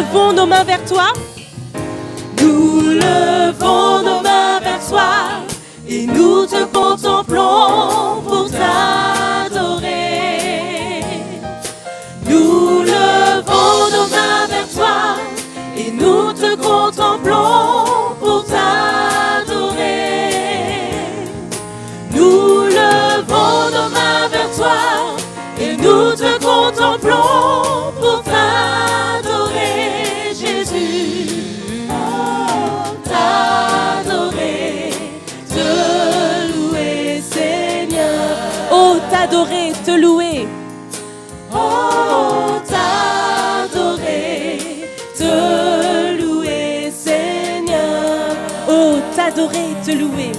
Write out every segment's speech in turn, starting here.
levons nos mains vers toi. Nous levons nos mains vers toi et nous te contemplons pour t'adorer. Nous levons nos mains vers toi et nous te contemplons pour t'adorer. Nous levons nos mains vers toi et nous te contemplons pour t'adorer, Jésus. Oh, t'adorer, te louer, Seigneur. Oh, t'adorer, te louer. Oh, t'adorer, te louer, Seigneur. Oh, t'adorer, te louer.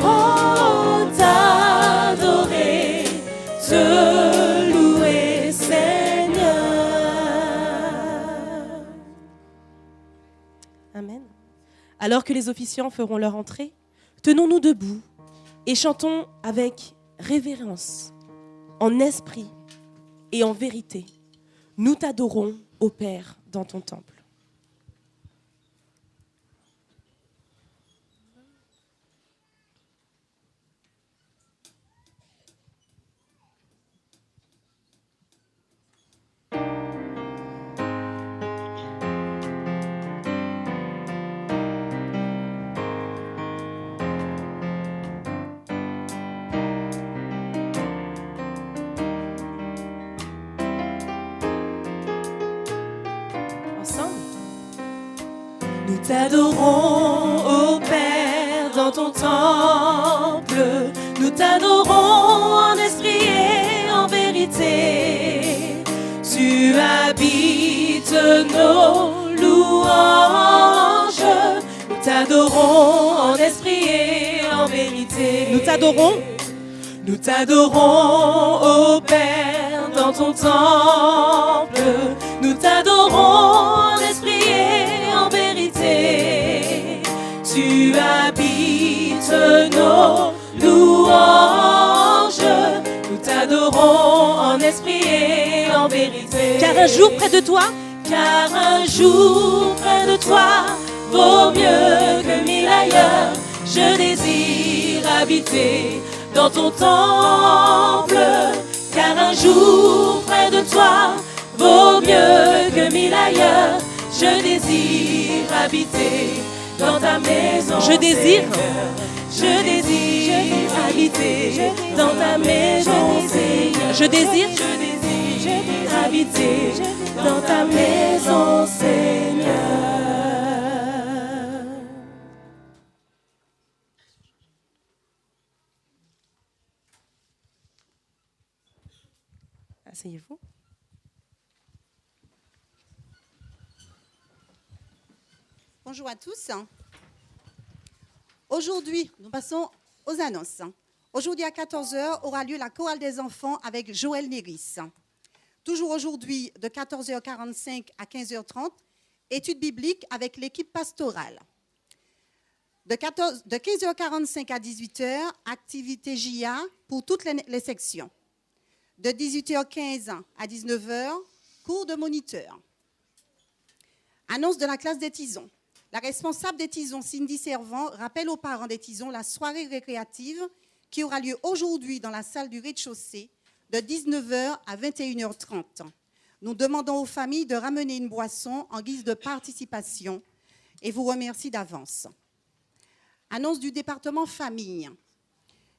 Oh, t'adorer, te louer, Seigneur. Amen. Alors que les officiants feront leur entrée, tenons-nous debout et chantons avec révérence, en esprit et en vérité. Nous t'adorons, ô Père, dans ton temple. Nous t'adorons, ô Père, dans ton temple. Nous t'adorons en esprit et en vérité. Tu habites nos louanges. Nous t'adorons en esprit et en vérité. Nous t'adorons. Nous t'adorons, ô Père, dans ton temple. Nous t'adorons en esprit et en vérité. Tu habites nos louanges. Nous t'adorons en esprit et en vérité. Car un jour près de toi, car un jour près de toi vaut mieux que 1000 ailleurs. Je désire habiter dans ton temple, car un jour près de toi vaut mieux que 1000 ailleurs. Je désire habiter dans ta maison. Je désire habiter dans ta maison, Seigneur. Je désire habiter dans ta maison, Seigneur. Asseyez-vous. Bonjour à tous. Aujourd'hui, nous passons aux annonces. Aujourd'hui à 14h aura lieu la chorale des enfants avec Joël Néris. Toujours aujourd'hui, de 14h45 à 15h30, études bibliques avec l'équipe pastorale. De 15h45 à 18h, activité JA pour toutes les sections. De 18h15 à 19h, cours de moniteur. Annonce de la classe des tisons. La responsable des tisons, Cindy Servant, rappelle aux parents des tisons la soirée récréative qui aura lieu aujourd'hui dans la salle du rez-de-chaussée de 19h à 21h30. Nous demandons aux familles de ramener une boisson en guise de participation et vous remercie d'avance. Annonce du département famille.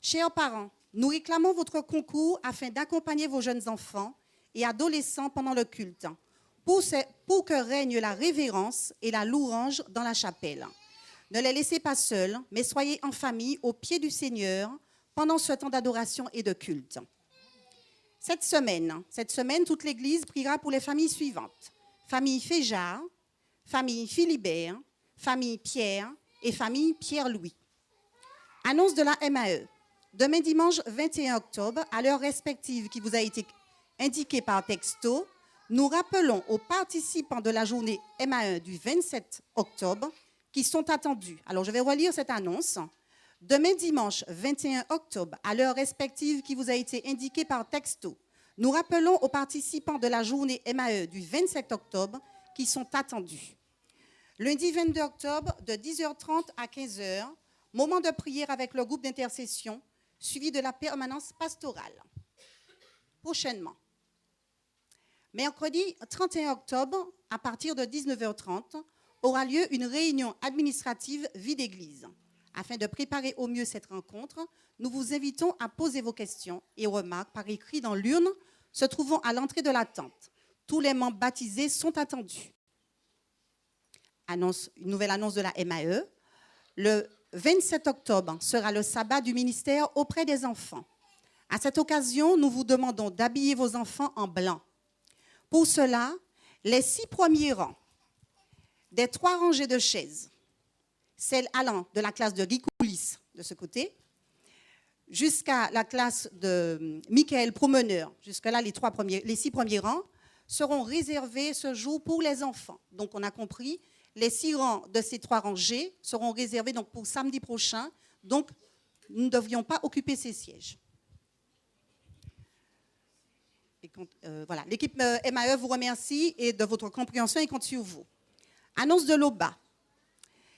Chers parents, nous réclamons votre concours afin d'accompagner vos jeunes enfants et adolescents pendant le culte, pour que règne la révérence et la louange dans la chapelle. Ne les laissez pas seuls, mais soyez en famille au pied du Seigneur pendant ce temps d'adoration et de culte. Cette semaine, toute l'Église priera pour les familles suivantes. Famille Féjard, famille Philibert, famille Pierre et famille Pierre-Louis. Annonce de la MAE. Demain dimanche 21 octobre, à l'heure respective qui vous a été indiquée par texto, nous rappelons aux participants de la journée MA1 du 27 octobre qui sont attendus. Alors, je vais relire cette annonce. Demain dimanche 21 octobre, à l'heure respective qui vous a été indiquée par texto, nous rappelons aux participants de la journée MAE du 27 octobre qui sont attendus. Lundi 22 octobre, de 10h30 à 15h, moment de prière avec le groupe d'intercession, suivi de la permanence pastorale. Prochainement. Mercredi 31 octobre, à partir de 19h30, aura lieu une réunion administrative vie d'église. Afin de préparer au mieux cette rencontre, nous vous invitons à poser vos questions et remarques par écrit dans l'urne se trouvant à l'entrée de la tente. Tous les membres baptisés sont attendus. Une nouvelle annonce de la MAE. Le 27 octobre sera le sabbat du ministère auprès des enfants. À cette occasion, nous vous demandons d'habiller vos enfants en blanc. Pour cela, les 6 premiers rangs des 3 rangées de chaises, celles allant de la classe de Ricoulis de ce côté, jusqu'à la classe de Michael Promeneur, jusque-là les 6 premiers rangs, seront réservés ce jour pour les enfants. Donc on a compris, les 6 rangs de ces 3 rangées seront réservés donc, pour samedi prochain, donc nous ne devions pas occuper ces sièges. Voilà. L'équipe MAE vous remercie et de votre compréhension et compte sur vous. Annonce de l'OBA.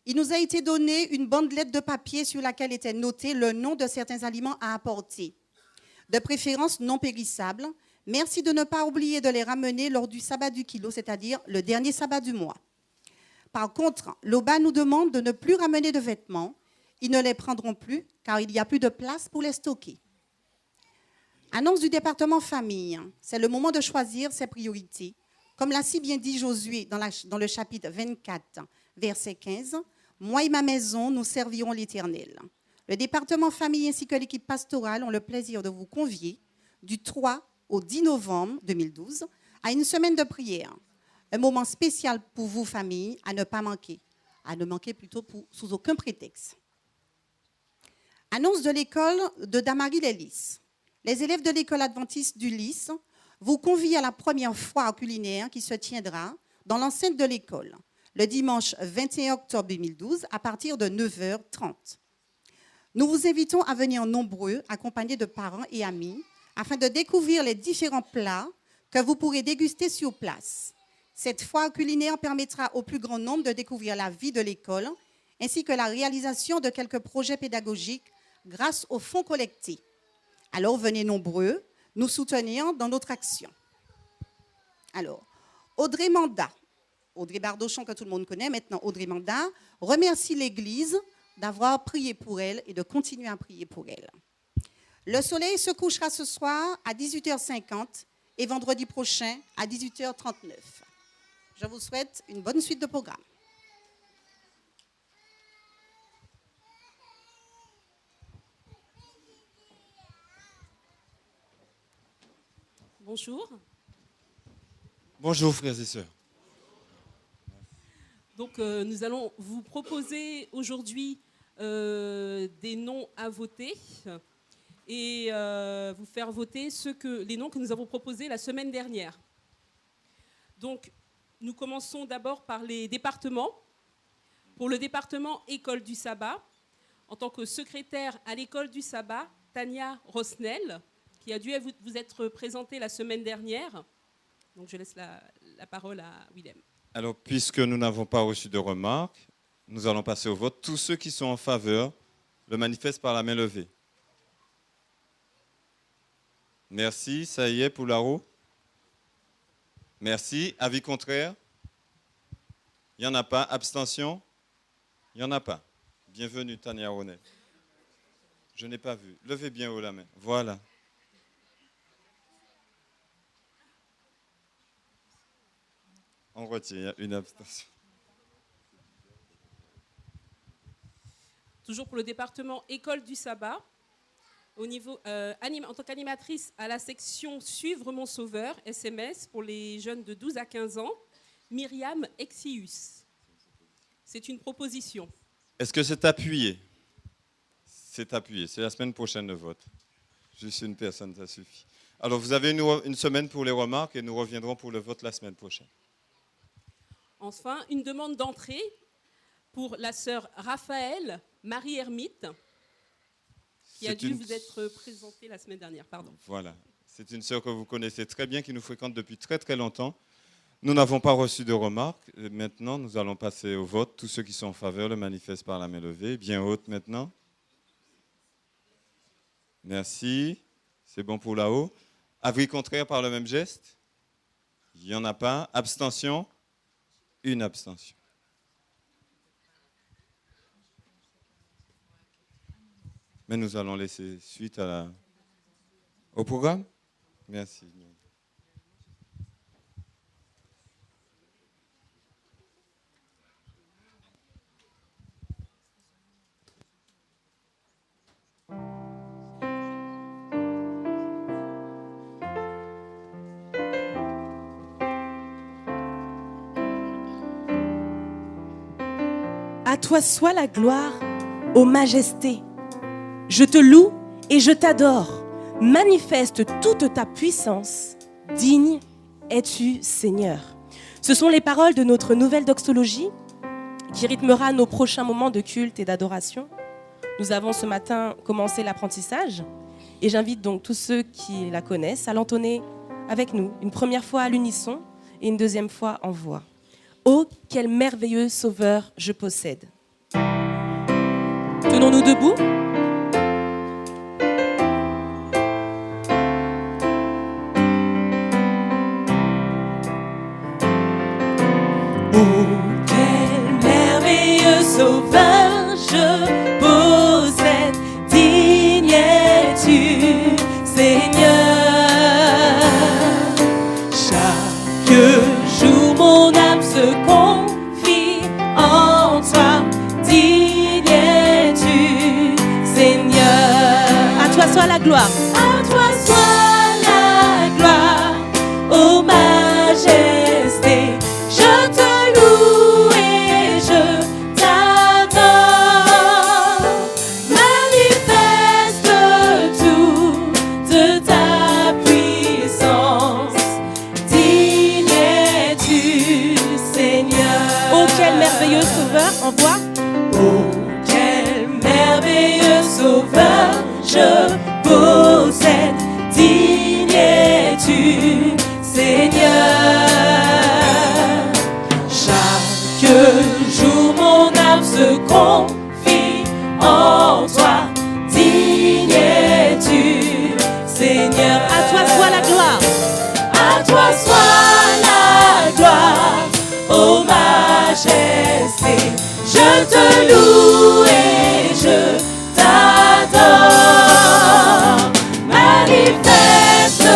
Il nous a été donné une bandelette de papier sur laquelle était noté le nom de certains aliments à apporter, de préférence non périssables. Merci de ne pas oublier de les ramener lors du sabbat du kilo, c'est-à-dire le dernier sabbat du mois. Par contre, l'OBA nous demande de ne plus ramener de vêtements. Ils ne les prendront plus car il n'y a plus de place pour les stocker. Annonce du département famille. C'est le moment de choisir ses priorités. Comme l'a si bien dit Josué dans le chapitre 24, verset 15, « Moi et ma maison, nous servirons l'Éternel ». Le département famille ainsi que l'équipe pastorale ont le plaisir de vous convier du 3 au 10 novembre 2012 à une semaine de prière. Un moment spécial pour vous, famille, à ne pas manquer. À ne manquer plutôt sous aucun prétexte. Annonce de l'école de Damary-les-Lys. Les élèves de l'école adventiste du Lys vous convient à la première foire culinaire qui se tiendra dans l'enceinte de l'école, le dimanche 21 octobre 2012 à partir de 9h30. Nous vous invitons à venir nombreux, accompagnés de parents et amis, afin de découvrir les différents plats que vous pourrez déguster sur place. Cette foire culinaire permettra au plus grand nombre de découvrir la vie de l'école, ainsi que la réalisation de quelques projets pédagogiques grâce aux fonds collectés. Alors venez nombreux nous soutenir dans notre action. Alors, Audrey Manda, Audrey Bardochon que tout le monde connaît, maintenant Audrey Manda, remercie l'Église d'avoir prié pour elle et de continuer à prier pour elle. Le soleil se couchera ce soir à 18h50 et vendredi prochain à 18h39. Je vous souhaite une bonne suite de programme. Bonjour. Bonjour frères et sœurs. Donc nous allons vous proposer aujourd'hui des noms à voter et vous faire voter les noms que nous avons proposés la semaine dernière. Donc nous commençons d'abord par les départements. Pour le département École du Sabbat, en tant que secrétaire à l'École du Sabbat, Tania Rosnel, qui a dû vous être présentée la semaine dernière. Donc je laisse la parole à Willem. Alors, puisque nous n'avons pas reçu de remarques, nous allons passer au vote. Tous ceux qui sont en faveur le manifestent par la main levée. Merci. Ça y est, Poularo. Merci. Avis contraire? Il n'y en a pas. Abstention? Il n'y en a pas. Bienvenue, Tania Rosnel. Je n'ai pas vu. Levez bien haut la main. Voilà. On retient, il y a une abstention. Toujours pour le département École du Sabbat, en tant qu'animatrice à la section Suivre mon Sauveur, SMS, pour les jeunes de 12 à 15 ans, Myriam Exius. C'est une proposition. Est-ce que c'est appuyé? C'est appuyé. C'est la semaine prochaine le vote. Juste une personne, ça suffit. Alors, vous avez une semaine pour les remarques et nous reviendrons pour le vote la semaine prochaine. Enfin, une demande d'entrée pour la sœur Raphaël Marie-Hermite, qui a dû vous être présentée la semaine dernière. Pardon. Voilà. C'est une sœur que vous connaissez très bien, qui nous fréquente depuis très très longtemps. Nous n'avons pas reçu de remarques. Et maintenant, nous allons passer au vote. Tous ceux qui sont en faveur le manifestent par la main levée. Bien haute maintenant. Merci. C'est bon pour là-haut. Avis contraire par le même geste? Il n'y en a pas. Abstention? Une abstention. Mais nous allons laisser suite au programme. Merci. À toi soit la gloire, ô majesté. Je te loue et je t'adore. Manifeste toute ta puissance. Digne es-tu, Seigneur. Ce sont les paroles de notre nouvelle doxologie qui rythmera nos prochains moments de culte et d'adoration. Nous avons ce matin commencé l'apprentissage et j'invite donc tous ceux qui la connaissent à l'entonner avec nous, une première fois à l'unisson et une deuxième fois en voix. Oh, quel merveilleux sauveur je possède. Tenons-nous debout. Oh, quel merveilleux sauveur je possède. Digne es-tu, Seigneur. Chaque jour mon âme se confie en toi. Digne es-tu, Seigneur. À toi soit la gloire. À toi soit la gloire, ô majesté. Je te loue et je t'adore. Manifeste toute ta puissance. Digne es-tu, Seigneur. Oh, quel merveilleux sauveur, en voix. Oh, quel merveilleux sauveur je possède. Digne es-tu, Seigneur. Chaque jour mon âme se confie en toi. Digne es-tu, Seigneur. À toi soit la gloire. À toi soit la gloire, ô majesté. Je te loue et je t'adore. Manifeste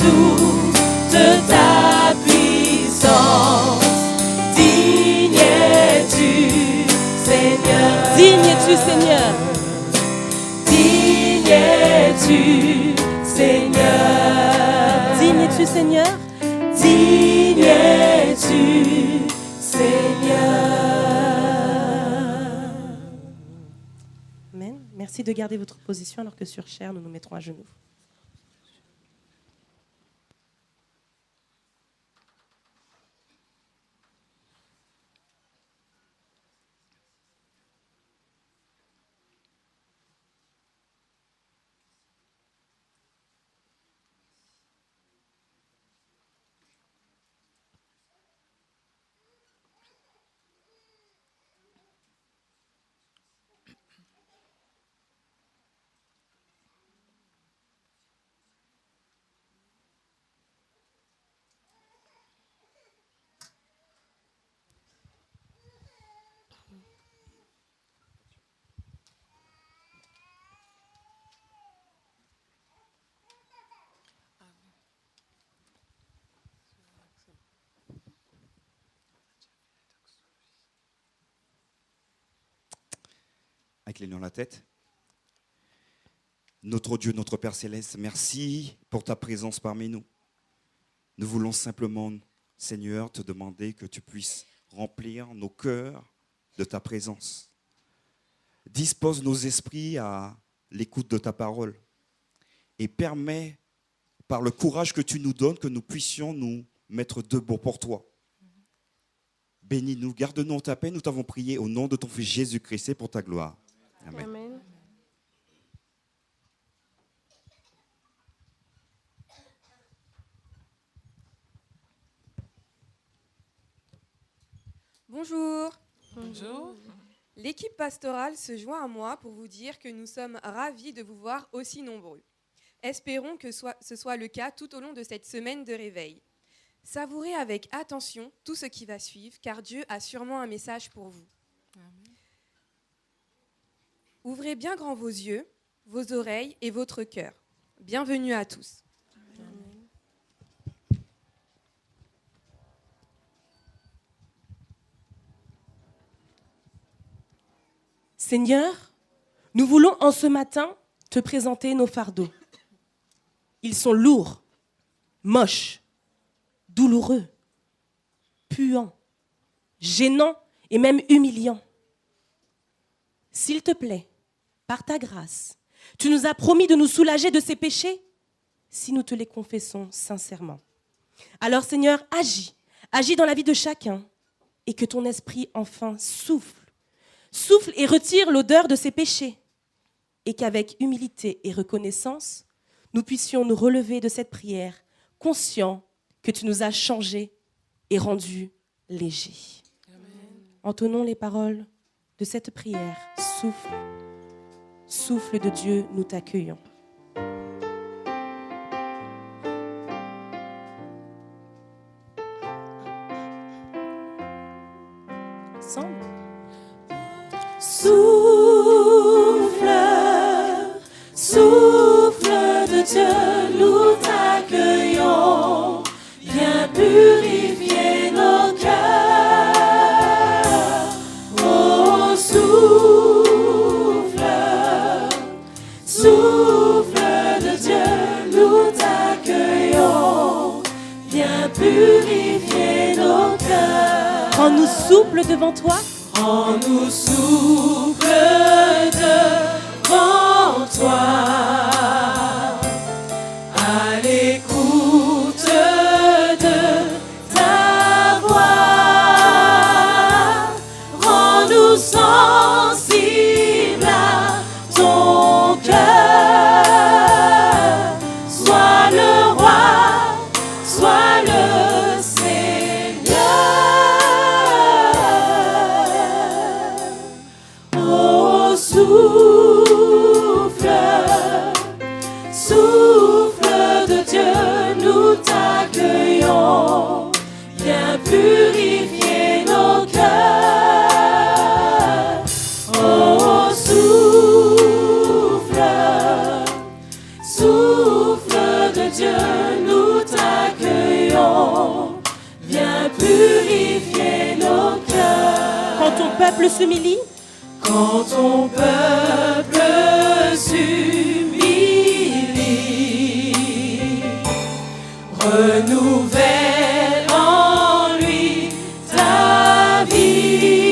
toute ta puissance. Digne es-tu, Seigneur. Digne es-tu, Seigneur. Digne es-tu, Seigneur. Digne es-tu, Seigneur. Digne es-tu, Seigneur. Amen. Merci de garder votre position alors que sur chair, nous nous mettrons à genoux. Inclinons la tête. Notre Dieu, notre Père Céleste, merci pour ta présence parmi nous. Nous voulons simplement, Seigneur, te demander que tu puisses remplir nos cœurs de ta présence. Dispose nos esprits à l'écoute de ta parole et permets, par le courage que tu nous donnes, que nous puissions nous mettre debout pour toi. Bénis-nous, garde-nous en ta paix. Nous t'avons prié au nom de ton Fils Jésus-Christ et pour ta gloire. Amen. Amen. Bonjour. L'équipe pastorale se joint à moi pour vous dire que nous sommes ravis de vous voir aussi nombreux. Espérons que ce soit le cas tout au long de cette semaine de réveil. Savourez avec attention tout ce qui va suivre, car Dieu a sûrement un message pour vous. Amen. Ouvrez bien grand vos yeux, vos oreilles et votre cœur. Bienvenue à tous. Seigneur, nous voulons en ce matin te présenter nos fardeaux. Ils sont lourds, moches, douloureux, puants, gênants et même humiliants. S'il te plaît, par ta grâce, tu nous as promis de nous soulager de ces péchés si nous te les confessons sincèrement. Alors Seigneur, agis dans la vie de chacun et que ton esprit enfin souffle et retire l'odeur de ces péchés et qu'avec humilité et reconnaissance, nous puissions nous relever de cette prière, conscients que tu nous as changés et rendus légers. Entonnons les paroles de cette prière. Souffle de Dieu, nous t'accueillons. Ensemble. Souffle de Dieu, nous t'accueillons. Viens purifier nos cœurs. Oh, souffle de Dieu, nous t'accueillons. Viens purifier nos cœurs. Rends-nous souples devant toi. Rends-nous souple devant toi, à l'écoute de ta voix. Rends-nous sensibles à ton cœur. Sois le roi, sois le Seigneur. Oh, souffle de Dieu, nous t'accueillons. Viens purifier nos cœurs. Oh, souffle de Dieu, nous t'accueillons. Viens purifier nos cœurs. Quand ton peuple s'humilie, quand ton peuple s'humilie, renouvelle en lui ta vie.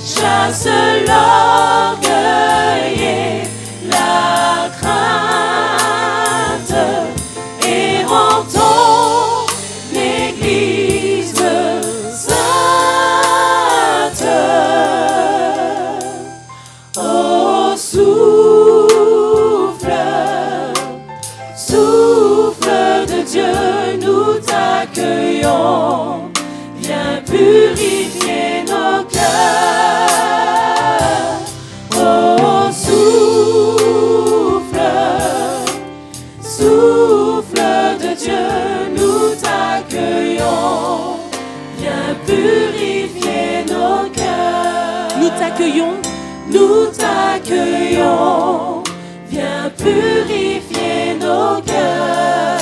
Chasse l'orgueil et la crainte et rends ton Église sainte. Oh, souffle de Dieu, nous t'accueillons. Viens purifier nos cœurs. Oh, souffle de Dieu, nous t'accueillons. Viens purifier nos cœurs. Nous t'accueillons. Nous t'accueillons, viens purifier nos cœurs.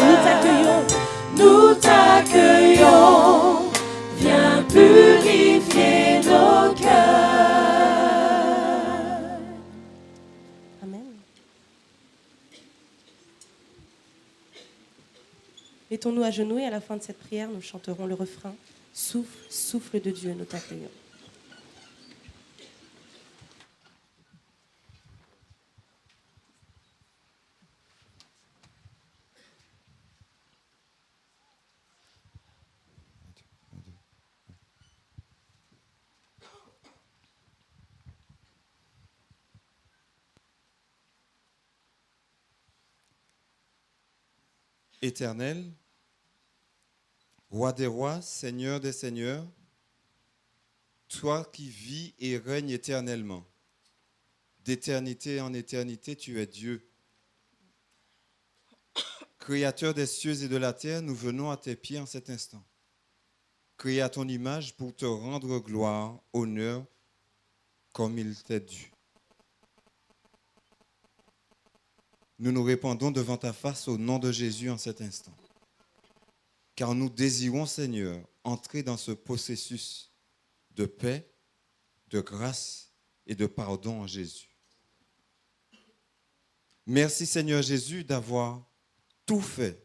Nous t'accueillons, viens purifier nos cœurs. Amen. Mettons-nous à genoux et à la fin de cette prière, nous chanterons le refrain. Souffle de Dieu, nous t'accueillons. Éternel, Roi des rois, Seigneur des seigneurs, toi qui vis et règnes éternellement. D'éternité en éternité, tu es Dieu. Créateur des cieux et de la terre, nous venons à tes pieds en cet instant. Créé à ton image pour te rendre gloire, honneur, comme il t'est dû. Nous nous répandons devant ta face au nom de Jésus en cet instant. Car nous désirons, Seigneur, entrer dans ce processus de paix, de grâce et de pardon en Jésus. Merci, Seigneur Jésus, d'avoir tout fait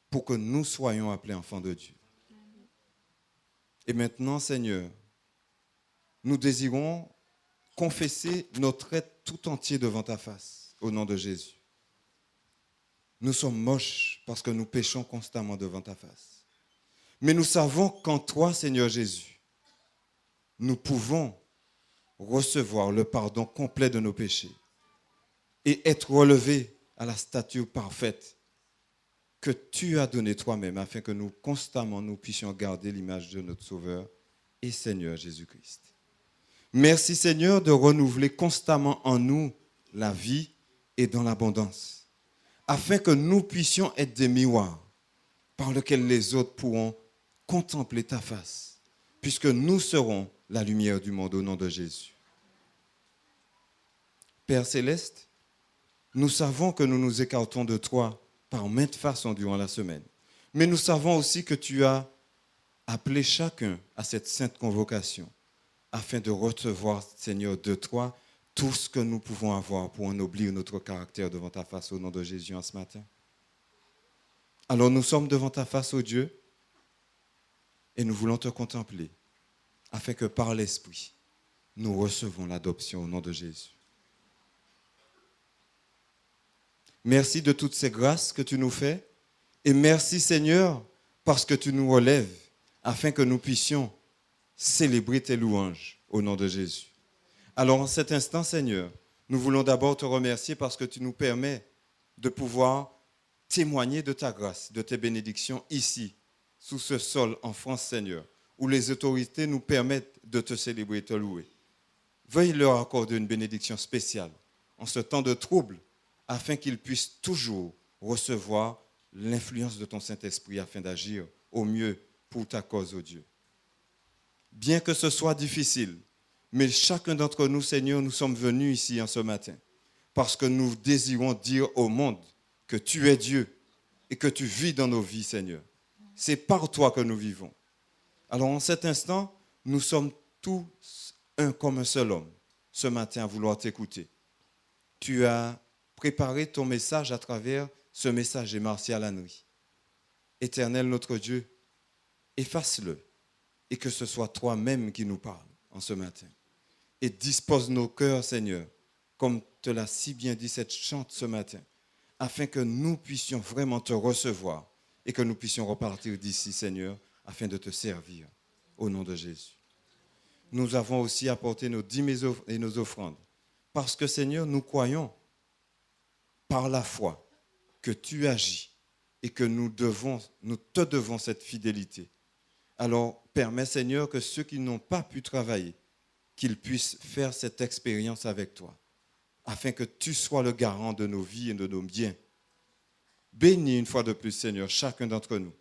pour que nous soyons appelés enfants de Dieu. Et maintenant, Seigneur, nous désirons confesser notre être tout entier devant ta face, au nom de Jésus. Nous sommes moches parce que nous péchons constamment devant ta face. Mais nous savons qu'en toi, Seigneur Jésus, nous pouvons recevoir le pardon complet de nos péchés et être relevés à la stature parfaite que tu as donnée toi-même afin que nous constamment nous puissions garder l'image de notre Sauveur et Seigneur Jésus-Christ. Merci Seigneur de renouveler constamment en nous la vie et dans l'abondance, afin que nous puissions être des miroirs par lesquels les autres pourront contempler ta face, puisque nous serons la lumière du monde au nom de Jésus. Père Céleste, nous savons que nous nous écartons de toi par maintes façons durant la semaine, mais nous savons aussi que tu as appelé chacun à cette sainte convocation afin de recevoir, Seigneur, de toi tout ce que nous pouvons avoir pour ennoblir notre caractère devant ta face au nom de Jésus en ce matin. Alors nous sommes devant ta face, ô Dieu, et nous voulons te contempler afin que par l'Esprit, nous recevons l'adoption au nom de Jésus. Merci de toutes ces grâces que tu nous fais et merci Seigneur parce que tu nous relèves afin que nous puissions célébrer tes louanges au nom de Jésus. Alors en cet instant Seigneur, nous voulons d'abord te remercier parce que tu nous permets de pouvoir témoigner de ta grâce, de tes bénédictions ici, sous ce sol en France Seigneur, où les autorités nous permettent de te célébrer et te louer. Veuille leur accorder une bénédiction spéciale en ce temps de trouble, afin qu'ils puissent toujours recevoir l'influence de ton Saint-Esprit afin d'agir au mieux pour ta cause, ô Dieu. Bien que ce soit difficile, mais chacun d'entre nous, Seigneur, nous sommes venus ici en ce matin parce que nous désirons dire au monde que tu es Dieu et que tu vis dans nos vies, Seigneur. C'est par toi que nous vivons. Alors en cet instant, nous sommes tous un comme un seul homme ce matin à vouloir t'écouter. Tu as préparer ton message à travers ce messager Martial Henry. Éternel notre Dieu, efface-le et que ce soit toi-même qui nous parle en ce matin. Et dispose nos cœurs, Seigneur, comme te l'a si bien dit cette chante ce matin, afin que nous puissions vraiment te recevoir et que nous puissions repartir d'ici, Seigneur, afin de te servir au nom de Jésus. Nous avons aussi apporté nos dîmes et nos offrandes parce que, Seigneur, nous croyons par la foi que tu agis et que nous te devons cette fidélité. Alors, permets, Seigneur, que ceux qui n'ont pas pu travailler, qu'ils puissent faire cette expérience avec toi, afin que tu sois le garant de nos vies et de nos biens. Bénis une fois de plus, Seigneur, chacun d'entre nous.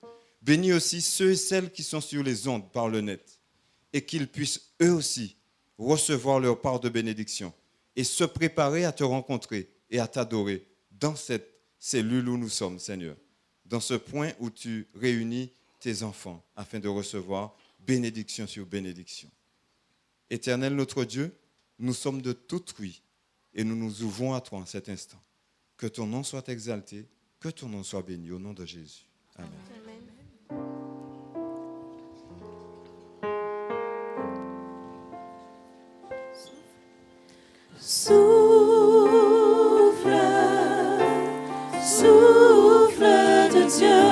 Bénis aussi ceux et celles qui sont sur les ondes par le net, et qu'ils puissent eux aussi recevoir leur part de bénédiction et se préparer à te rencontrer et à t'adorer dans cette cellule où nous sommes, Seigneur, dans ce point où tu réunis tes enfants afin de recevoir bénédiction sur bénédiction. Éternel notre Dieu, nous sommes de tout oui et nous nous ouvrons à toi en cet instant. Que ton nom soit exalté, que ton nom soit béni au nom de Jésus. Amen. Souffle de Dieu,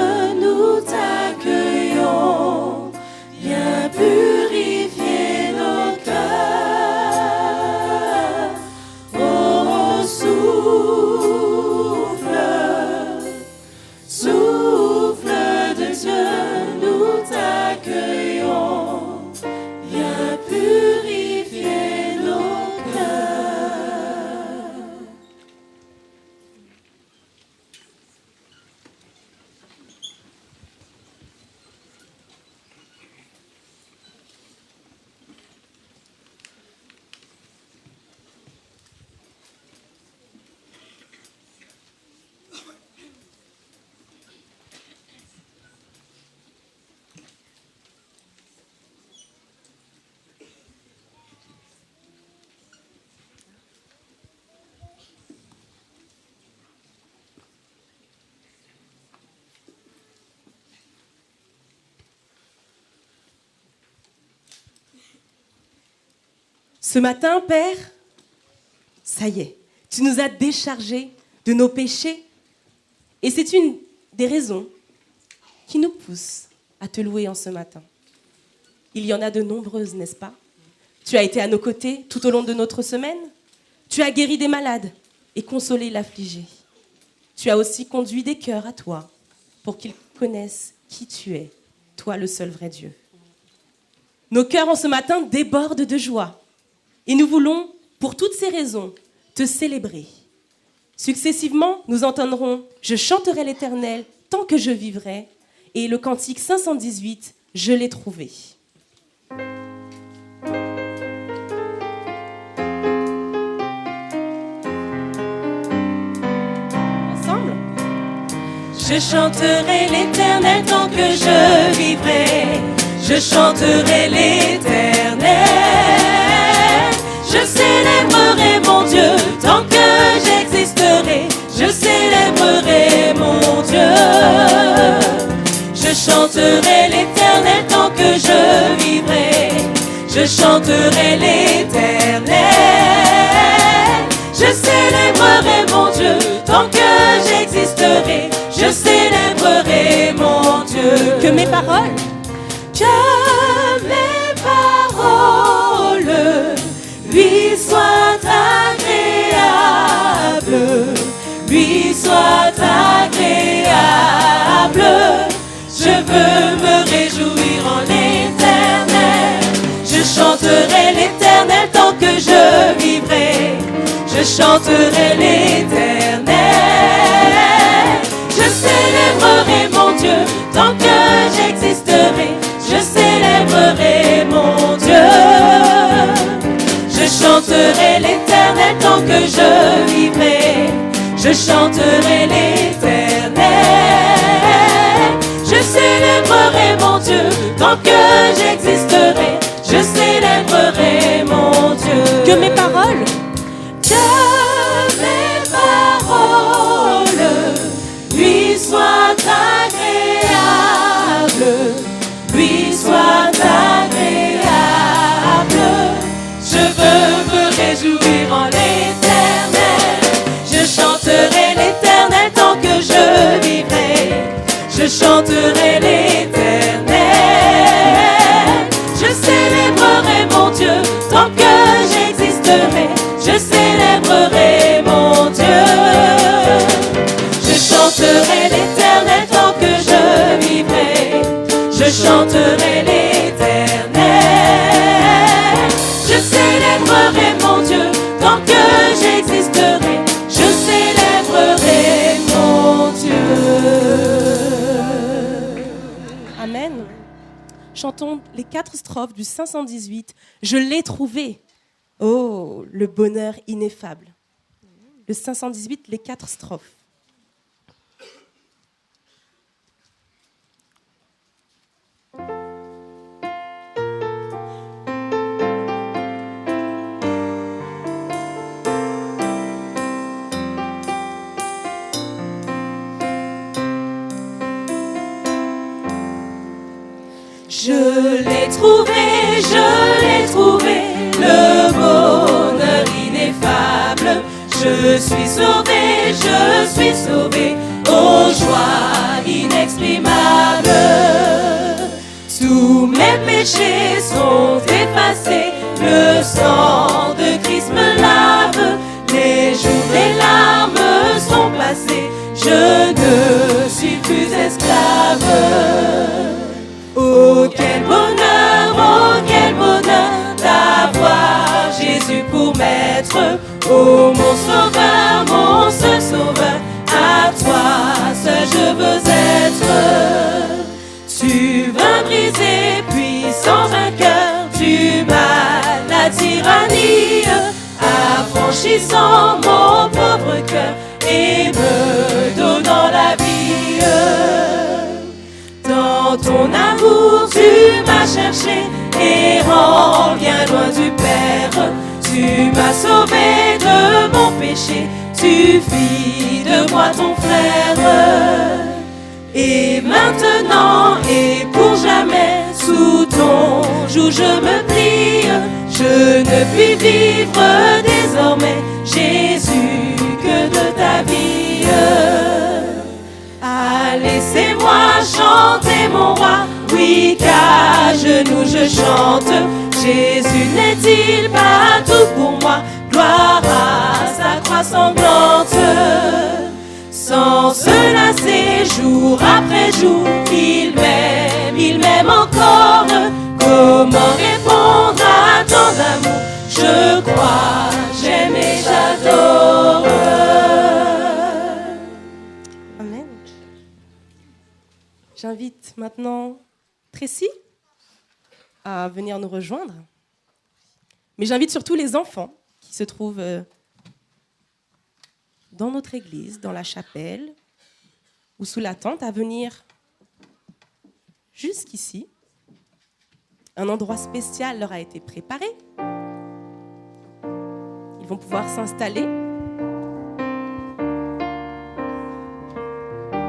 nous t'accueillons, viens purifier nos cœurs. Oh, souffle de Dieu, nous t'accueillons, viens purifier. Ce matin, Père, ça y est, tu nous as déchargés de nos péchés. Et c'est une des raisons qui nous pousse à te louer en ce matin. Il y en a de nombreuses, n'est-ce pas? Tu as été à nos côtés tout au long de notre semaine. Tu as guéri des malades et consolé l'affligé. Tu as aussi conduit des cœurs à toi pour qu'ils connaissent qui tu es, toi le seul vrai Dieu. Nos cœurs en ce matin débordent de joie et nous voulons, pour toutes ces raisons, te célébrer. Successivement, nous entendrons « Je chanterai l'Éternel tant que je vivrai » et le cantique 518 « Je l'ai trouvé ». Ensemble. Je chanterai l'Éternel tant que je vivrai. Je chanterai l'Éternel. Je célébrerai mon Dieu tant que j'existerai. Je célébrerai mon Dieu. Je chanterai l'Éternel tant que je vivrai. Je chanterai l'Éternel. Je célébrerai mon Dieu tant que j'existerai. Je célébrerai mon Dieu. Que mes paroles lui soient agréables, lui soient agréables. Je veux me réjouir en l'Éternel. Je chanterai l'Éternel tant que je vivrai. Je chanterai l'Éternel. Je célébrerai mon Dieu tant que j'existerai. Je célébrerai mon Dieu. Je chanterai l'Éternel tant que je vivrai. Je chanterai l'Éternel. Je célébrerai mon Dieu tant que j'existerai. Je célébrerai mon Dieu. Que mes paroles lui soient agréables, lui soient agréables. Je veux me réjouir en l'Éternel. Je chanterai l'Éternel tant que je vivrai. Je chanterai l'Éternel. Je célébrerai mon Dieu tant que j'existerai. Je célébrerai mon Dieu. Je chanterai l'Éternel tant que je vivrai. Je chanterai l'Éternel. Je célébrerai mon Dieu tant que j'existerai. Je célébrerai mon Dieu. Amen. Chantons les 4 strophes du 518. Je l'ai trouvé. Oh, le bonheur ineffable. Le 518, les 4 strophes. Je l'ai trouvé, le bonheur ineffable. Je suis sauvé, aux joies inexprimables. Tous mes péchés sont effacés, le sang de Christ me lave. Les jours, les larmes sont passés, je ne suis plus esclave. Oh quel bonheur d'avoir Jésus pour maître. Oh mon seul sauveur, à toi seul je veux être. Tu vas briser puissant vainqueur du mal, la tyrannie, affranchissant mon pauvre cœur et me donnant la vie. Dans ton amour tu m'as cherché, errant bien loin du Père. Tu m'as sauvé de mon péché, tu fis de moi ton frère. Et maintenant et pour jamais, sous ton joug je me plie. Je ne puis vivre désormais, Jésus, que de ta vie. Ah, laissez-moi chanter mon roi, oui, qu'à genoux je chante. Jésus n'est-il pas tout pour moi? Gloire à sa croix sanglante. Sans se lasser jour après jour, il m'aime encore. Comment répondre à tant d'amour? Je crois, j'aime et j'adore. Amen. J'invite maintenant Tracy à venir nous rejoindre. Mais j'invite surtout les enfants qui se trouvent dans notre église, dans la chapelle ou sous la tente à venir jusqu'ici. Un endroit spécial leur a été préparé. Ils vont pouvoir s'installer.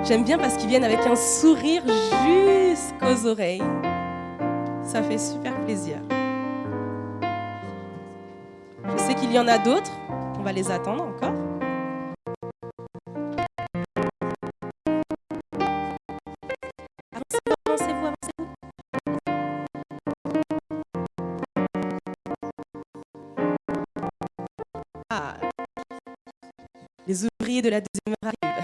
J'aime bien parce qu'ils viennent avec un sourire jusqu'aux oreilles. Ça fait super plaisir. Je sais qu'il y en a d'autres. On va les attendre encore. Avancez-vous. Ah, les ouvriers de la deuxième heure arrivent.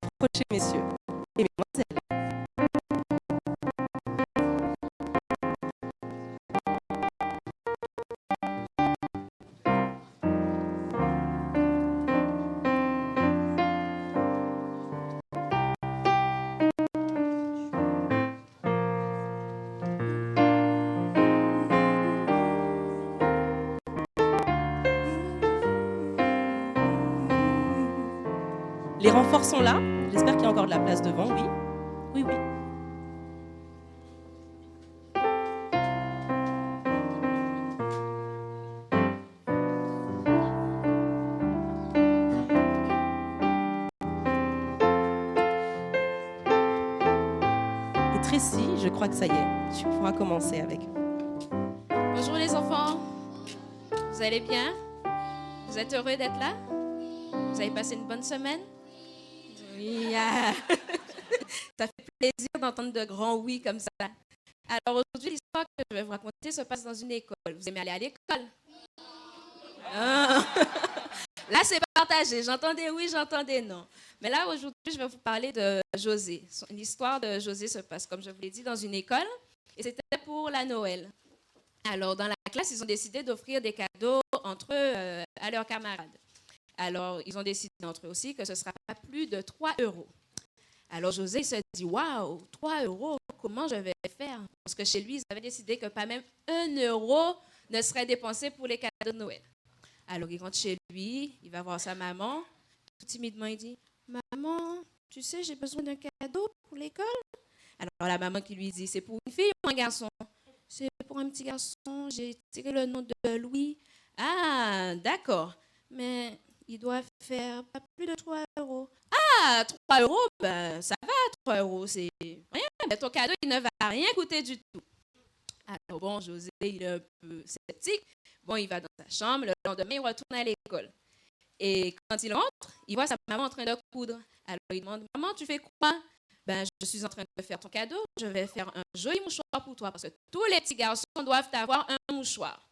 Approchez, messieurs et mesdemoiselles. Les renforts sont là. J'espère qu'il y a encore de la place devant. Oui. Oui. Et Tracy, je crois que ça y est. Tu pourras commencer avec. Bonjour les enfants. Vous allez bien? Vous êtes heureux d'être là? Vous avez passé une bonne semaine? Oui, ça fait plaisir d'entendre de grands oui comme ça. Alors aujourd'hui, l'histoire que je vais vous raconter se passe dans une école. Vous aimez aller à l'école? Ah. Là, c'est partagé. J'entendais oui, j'entendais non. Mais là, aujourd'hui, je vais vous parler de José. L'histoire de José se passe, comme je vous l'ai dit, dans une école. Et c'était pour la Noël. Alors, dans la classe, ils ont décidé d'offrir des cadeaux entre eux à leurs camarades. Alors, ils ont décidé entre eux aussi que ce ne sera pas plus de 3 €. Alors, José se dit, waouh, 3 €, comment je vais faire? Parce que chez lui, ils avaient décidé que pas même 1 € ne serait dépensé pour les cadeaux de Noël. Alors, il rentre chez lui, il va voir sa maman. Tout timidement, il dit, maman, tu sais, j'ai besoin d'un cadeau pour l'école. Alors, la maman qui lui dit, c'est pour une fille ou un garçon? C'est pour un petit garçon, j'ai tiré le nom de Louis. Ah, d'accord, mais il doit faire pas plus de 3 €. Ah, 3 €, ben, ça va, 3 €, c'est rien. Mais ton cadeau, il ne va rien coûter du tout. Alors bon, José, il est un peu sceptique. Bon, il va dans sa chambre, le lendemain, il retourne à l'école. Et quand il rentre, il voit sa maman en train de coudre. Alors il demande, maman, tu fais quoi? Ben, je suis en train de faire ton cadeau, je vais faire un joli mouchoir pour toi, parce que tous les petits garçons doivent avoir un mouchoir.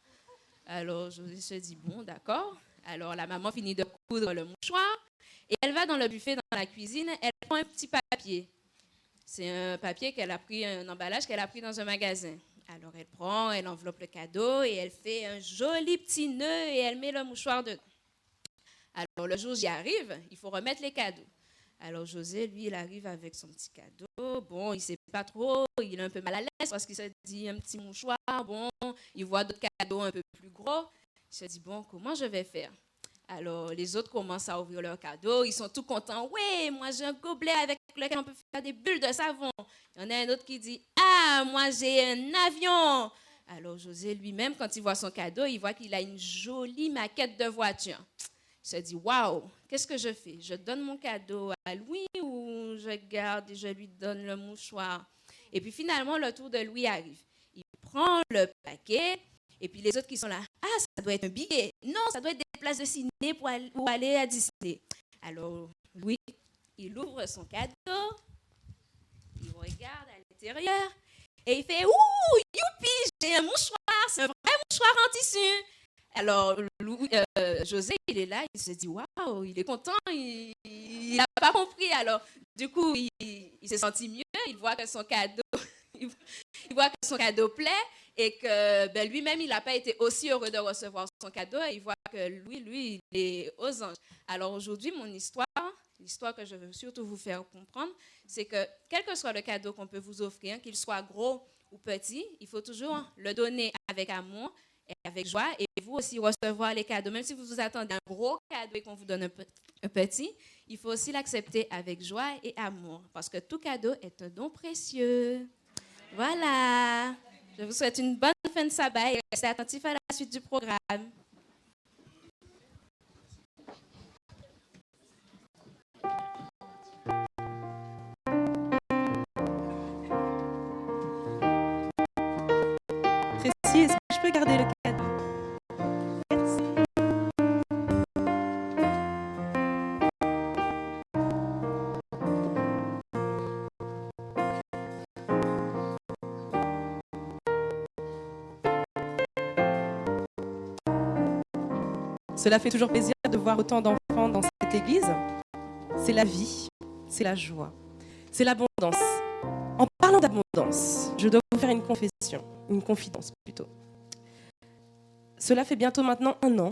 Alors José se dit, bon, d'accord. Alors, la maman finit de coudre le mouchoir et elle va dans le buffet, dans la cuisine. Elle prend un petit papier. C'est un papier qu'elle a pris, un emballage qu'elle a pris dans un magasin. Alors, elle enveloppe le cadeau et elle fait un joli petit nœud et elle met le mouchoir dedans. Alors, le jour où j'y arrive, il faut remettre les cadeaux. Alors, José, lui, il arrive avec son petit cadeau. Bon, il ne sait pas trop, il est un peu mal à l'aise parce qu'il se dit un petit mouchoir. Bon, il voit d'autres cadeaux un peu plus gros. Il se dit, bon, comment je vais faire? Alors, les autres commencent à ouvrir leurs cadeaux. Ils sont tout contents. Oui, moi, j'ai un gobelet avec lequel on peut faire des bulles de savon. Il y en a un autre qui dit, ah, moi, j'ai un avion. Alors, José lui-même, quand il voit son cadeau, il voit qu'il a une jolie maquette de voiture. Il se dit, waouh, qu'est-ce que je fais? Je donne mon cadeau à Louis ou je garde et je lui donne le mouchoir? Et puis, finalement, le tour de Louis arrive. Il prend le paquet. Et puis les autres qui sont là, ah, ça doit être un billet. Non, ça doit être des places de ciné pour aller à Disney. Alors, Louis, il ouvre son cadeau, il regarde à l'intérieur et il fait, ouh, youpi, j'ai un mouchoir, c'est un vrai mouchoir en tissu. Alors, José, il est là, il se dit, waouh, il est content, il n'a pas compris. Alors, du coup, il s'est senti mieux, il voit que son cadeau, il voit que son cadeau plaît et que lui-même, il n'a pas été aussi heureux de recevoir son cadeau. Et il voit que lui, il est aux anges. Alors, aujourd'hui, mon histoire, l'histoire que je veux surtout vous faire comprendre, c'est que quel que soit le cadeau qu'on peut vous offrir, qu'il soit gros ou petit, il faut toujours le donner avec amour et avec joie, et vous aussi recevoir les cadeaux. Même si vous vous attendez à un gros cadeau et qu'on vous donne un petit, il faut aussi l'accepter avec joie et amour, parce que tout cadeau est un don précieux. Voilà. Je vous souhaite une bonne fin de sabbat et restez attentifs à la suite du programme. Tracy, est-ce que je peux garder le cadeau? Merci. Cela fait toujours plaisir de voir autant d'enfants dans cette église. C'est la vie, c'est la joie, c'est l'abondance. En parlant d'abondance, je dois vous faire une confidence plutôt. Cela fait bientôt maintenant 1 an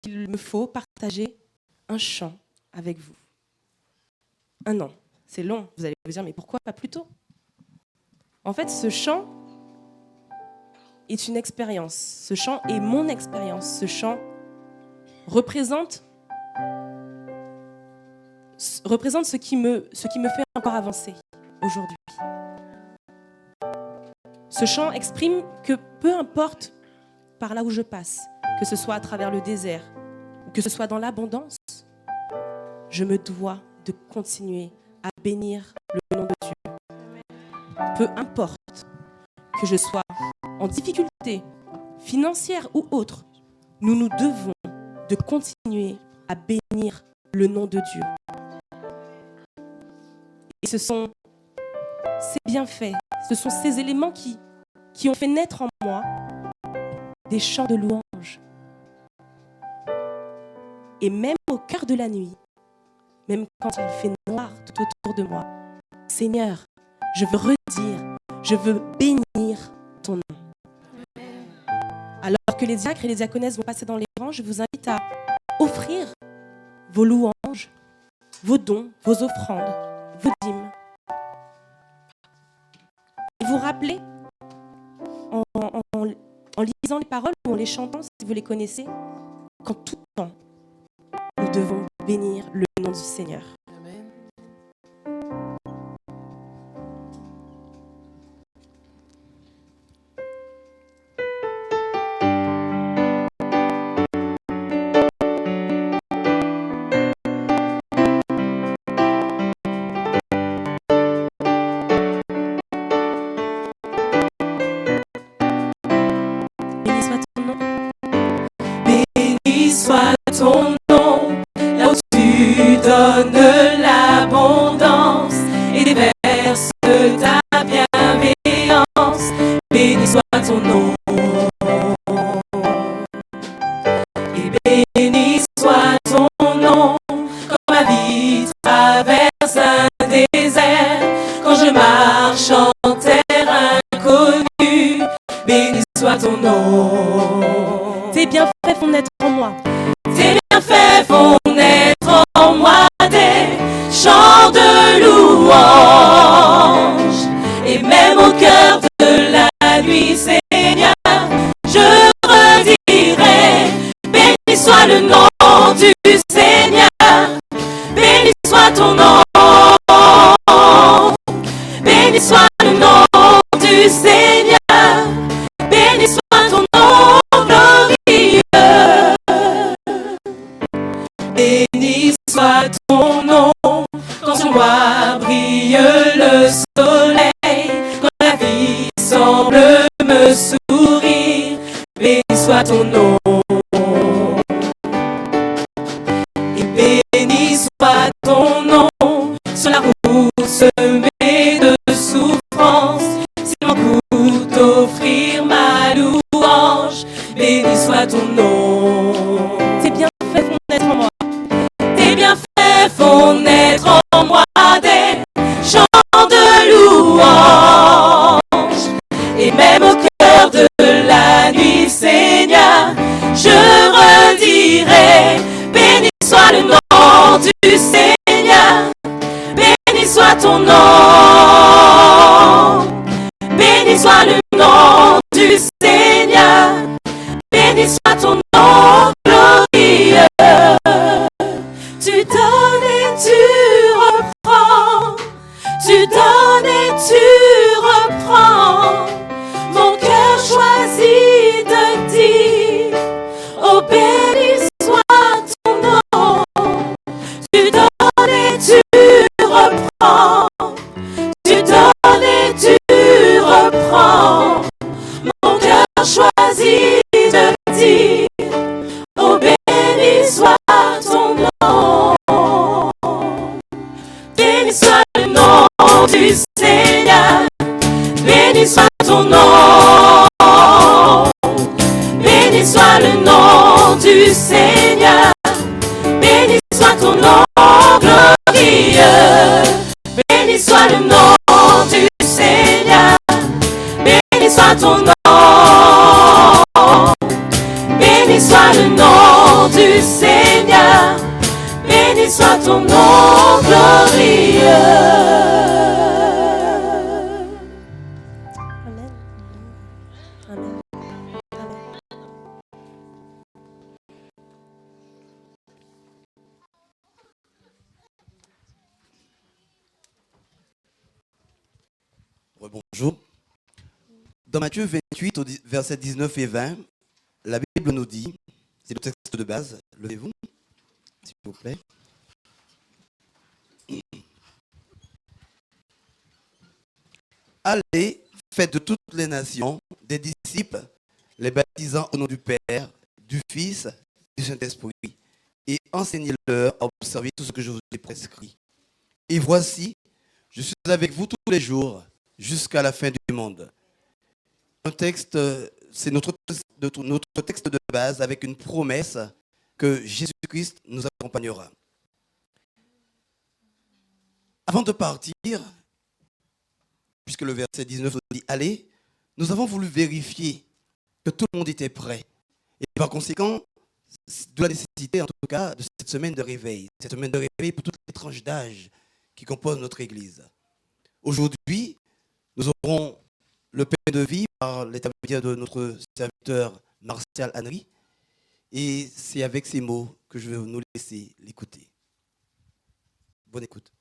qu'il me faut partager un chant avec vous. 1 an, c'est long. Vous allez vous dire, mais pourquoi pas plus tôt? En fait, ce chant est une expérience. Ce chant est mon expérience. Ce chant représente ce qui me fait encore avancer aujourd'hui. Ce chant exprime que peu importe par là où je passe, que ce soit à travers le désert ou que ce soit dans l'abondance, je me dois de continuer à bénir le nom de Dieu. Peu importe que je sois en difficulté financière ou autre, nous nous devons de continuer à bénir le nom de Dieu. Et ce sont ces bienfaits, ce sont ces éléments qui ont fait naître en moi des chants de louange. Et même au cœur de la nuit, même quand il fait noir tout autour de moi, Seigneur, je veux redire, je veux bénir ton nom. Alors que les diacres et les diaconesses vont passer dans les rangs, je vous invite à offrir vos louanges, vos dons, vos offrandes, vos dîmes. Et vous rappelez, en lisant les paroles ou en les chantant, si vous les connaissez, qu'en tout temps, nous devons bénir le nom du Seigneur. Amen. Soit ton nom, là où tu donnes l'abondance et déverses ta bienveillance. Béni soit ton nom. Et béni soit ton nom, quand ma vie traverse un désert, quand je marche en terre inconnue. Béni soit ton nom. Tes bienfaits font naître en moi. Tes bienfaits font naître en moi des chants de louange. Et même au cœur de la nuit, Seigneur, je redirai, béni soit le nom du Seigneur, béni soit ton nom, béni soit le nom du Seigneur, béni soit ton nom glorieux. Béni soit ton nom, quand sur moi brille le soleil, quand la vie du Seigneur. Béni soit ton nom glorieux. Tu donnes et tu reprends. Tu donnes et tu reprends. Mon cœur choisit de dire, oh béni soit ton nom. Tu donnes et tu reprends. Tu donnes et tu reprends. Mon cœur choisit de dire, oh béni soit ton nom. Béni soit le nom du Seigneur. Béni soit ton nom. Béni soit le nom du Seigneur. Béni soit ton nom glorieux. Béni soit le nom du Seigneur. Béni soit ton nom. Béni soit le nom du Seigneur. Béni soit ton nom glorieux. Amen. Amen. Amen. Bonjour. Dans Matthieu 28, versets 19 et 20, la Bible nous dit, c'est le texte de base, levez-vous, s'il vous plaît. Allez, faites de toutes les nations des disciples, les baptisant au nom du Père, du Fils, du Saint-Esprit, et enseignez-leur à observer tout ce que je vous ai prescrit. Et voici, je suis avec vous tous les jours, jusqu'à la fin du monde. Un texte, c'est notre texte de base avec une promesse que Jésus-Christ nous accompagnera. Avant de partir, puisque le verset 19 nous dit « Allez », nous avons voulu vérifier que tout le monde était prêt. Et par conséquent, de la nécessité, en tout cas, de cette semaine de réveil. Cette semaine de réveil pour toutes les tranches d'âge qui composent notre Église. Aujourd'hui, nous aurons le pain de vie par l'intermédiaire de notre serviteur Martial Henry. Et c'est avec ces mots que je vais nous laisser l'écouter. Bonne écoute.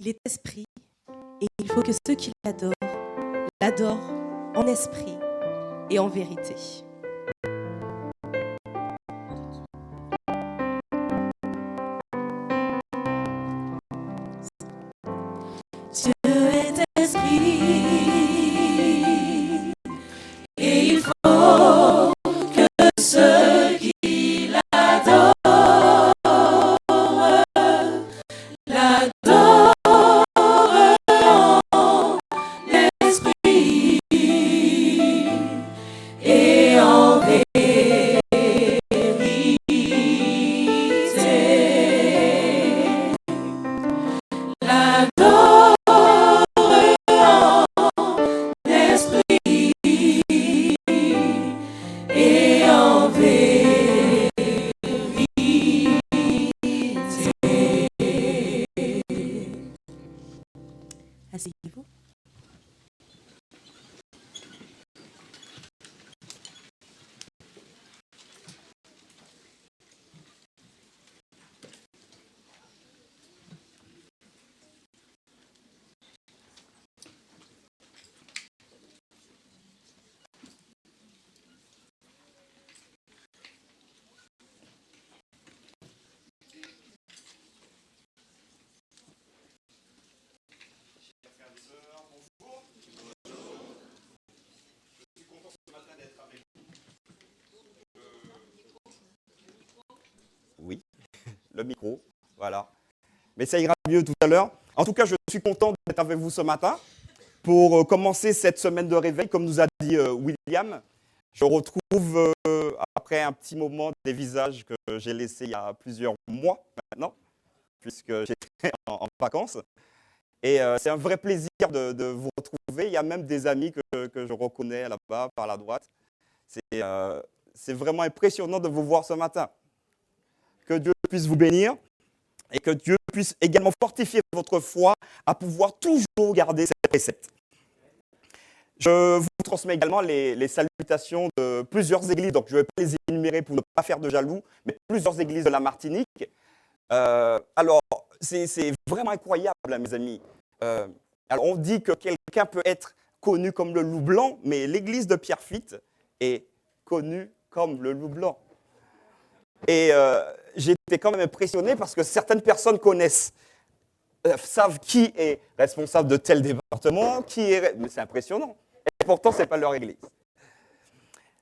Il est esprit et il faut que ceux qui l'adorent, l'adorent en esprit et en vérité. Dieu est esprit et il faut que ceux qui l'adorent l'adorent en esprit et en vérité. L'adorent et en vérité. Asseyez-vous. Oui, le micro, voilà. Mais ça ira mieux tout à l'heure. En tout cas, je suis content d'être avec vous ce matin pour commencer cette semaine de réveil. Comme nous a dit William, je retrouve après un petit moment des visages que j'ai laissés il y a plusieurs mois maintenant, puisque j'étais en vacances. Et c'est un vrai plaisir de vous retrouver. Il y a même des amis que je reconnais là-bas, par la droite. C'est vraiment impressionnant de vous voir ce matin. Que Dieu puisse vous bénir. et que Dieu puisse également fortifier votre foi à pouvoir toujours garder ces préceptes. Je vous transmets également les salutations de plusieurs églises, donc je ne vais pas les énumérer pour ne pas faire de jaloux, mais plusieurs églises de la Martinique. Alors, c'est vraiment incroyable, hein, mes amis. Alors, on dit que quelqu'un peut être connu comme le loup blanc, mais l'église de Pierrefitte est connue comme le loup blanc. Et j'ai été quand même impressionné parce que certaines personnes connaissent, savent qui est responsable de tel département, mais c'est impressionnant. Et pourtant, ce n'est pas leur église.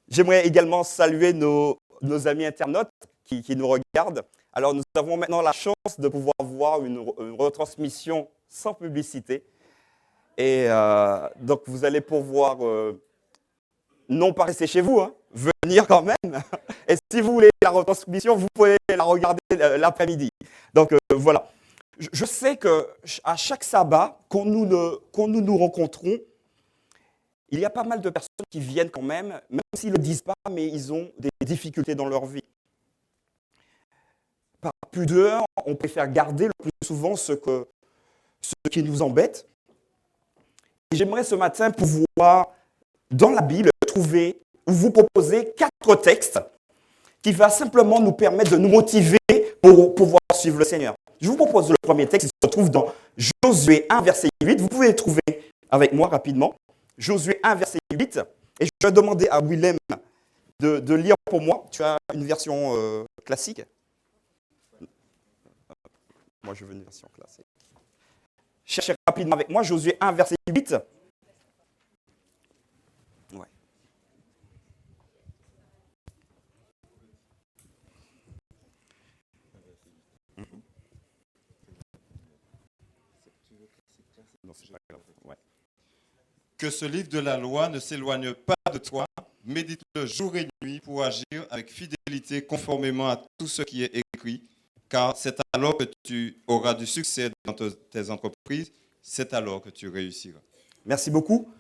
J'aimerais également saluer nos amis internautes qui nous regardent. Alors, nous avons maintenant la chance de pouvoir voir une retransmission sans publicité. Et donc, vous allez pouvoir, non pas rester chez vous, hein, venir quand même. Et si vous voulez la retransmission, vous pouvez la regarder l'après-midi. Donc, voilà. Je sais qu'à chaque sabbat, quand nous rencontrons, il y a pas mal de personnes qui viennent quand même s'ils ne le disent pas, mais ils ont des difficultés dans leur vie. Par pudeur, on préfère garder le plus souvent ce qui nous embête. Et j'aimerais ce matin pouvoir, dans la Bible, trouver ou vous proposer 4 textes qui vont simplement nous permettre de nous motiver pour pouvoir suivre le Seigneur. Je vous propose le premier texte, il se trouve dans Josué 1, verset 8. Vous pouvez le trouver avec moi rapidement. Josué 1, verset 8. Et je vais demander à Willem de lire pour moi. Tu as une version classique? Moi, je veux une version classique. Cherchez rapidement avec moi Josué 1, verset 8. Ouais. Non, c'est pas grave. Ouais. Que ce livre de la loi ne s'éloigne pas de toi, médite-le jour et nuit pour agir avec fidélité conformément à tout ce qui est écrit, car c'est alors que tu auras du succès dans tes entreprises, c'est alors que tu réussiras. Merci beaucoup.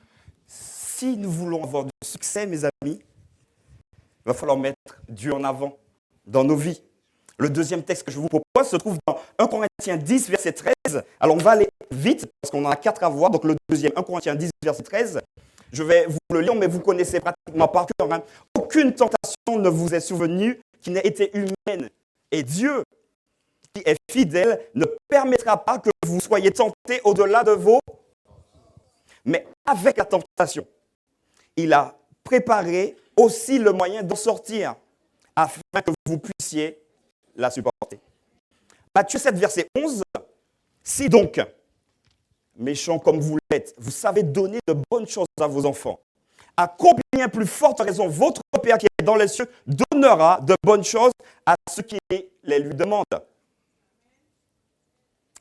Si nous voulons avoir du succès, mes amis, il va falloir mettre Dieu en avant dans nos vies. Le deuxième texte que je vous propose se trouve dans 1 Corinthiens 10, verset 13. Alors, on va aller vite parce qu'on en a 4 à voir. Donc, le deuxième, 1 Corinthiens 10, verset 13. Je vais vous le lire, mais vous connaissez pratiquement par cœur. Hein. Aucune tentation ne vous est survenue qui n'ait été humaine. Et Dieu, qui est fidèle, ne permettra pas que vous soyez tentés au-delà de vos... Mais avec la tentation, il a préparé aussi le moyen d'en sortir afin que vous puissiez la supporter. Matthieu 7, verset 11. Si donc, méchants comme vous l'êtes, vous savez donner de bonnes choses à vos enfants, à combien plus forte raison votre Père qui est dans les cieux donnera de bonnes choses à ceux qui les lui demandent.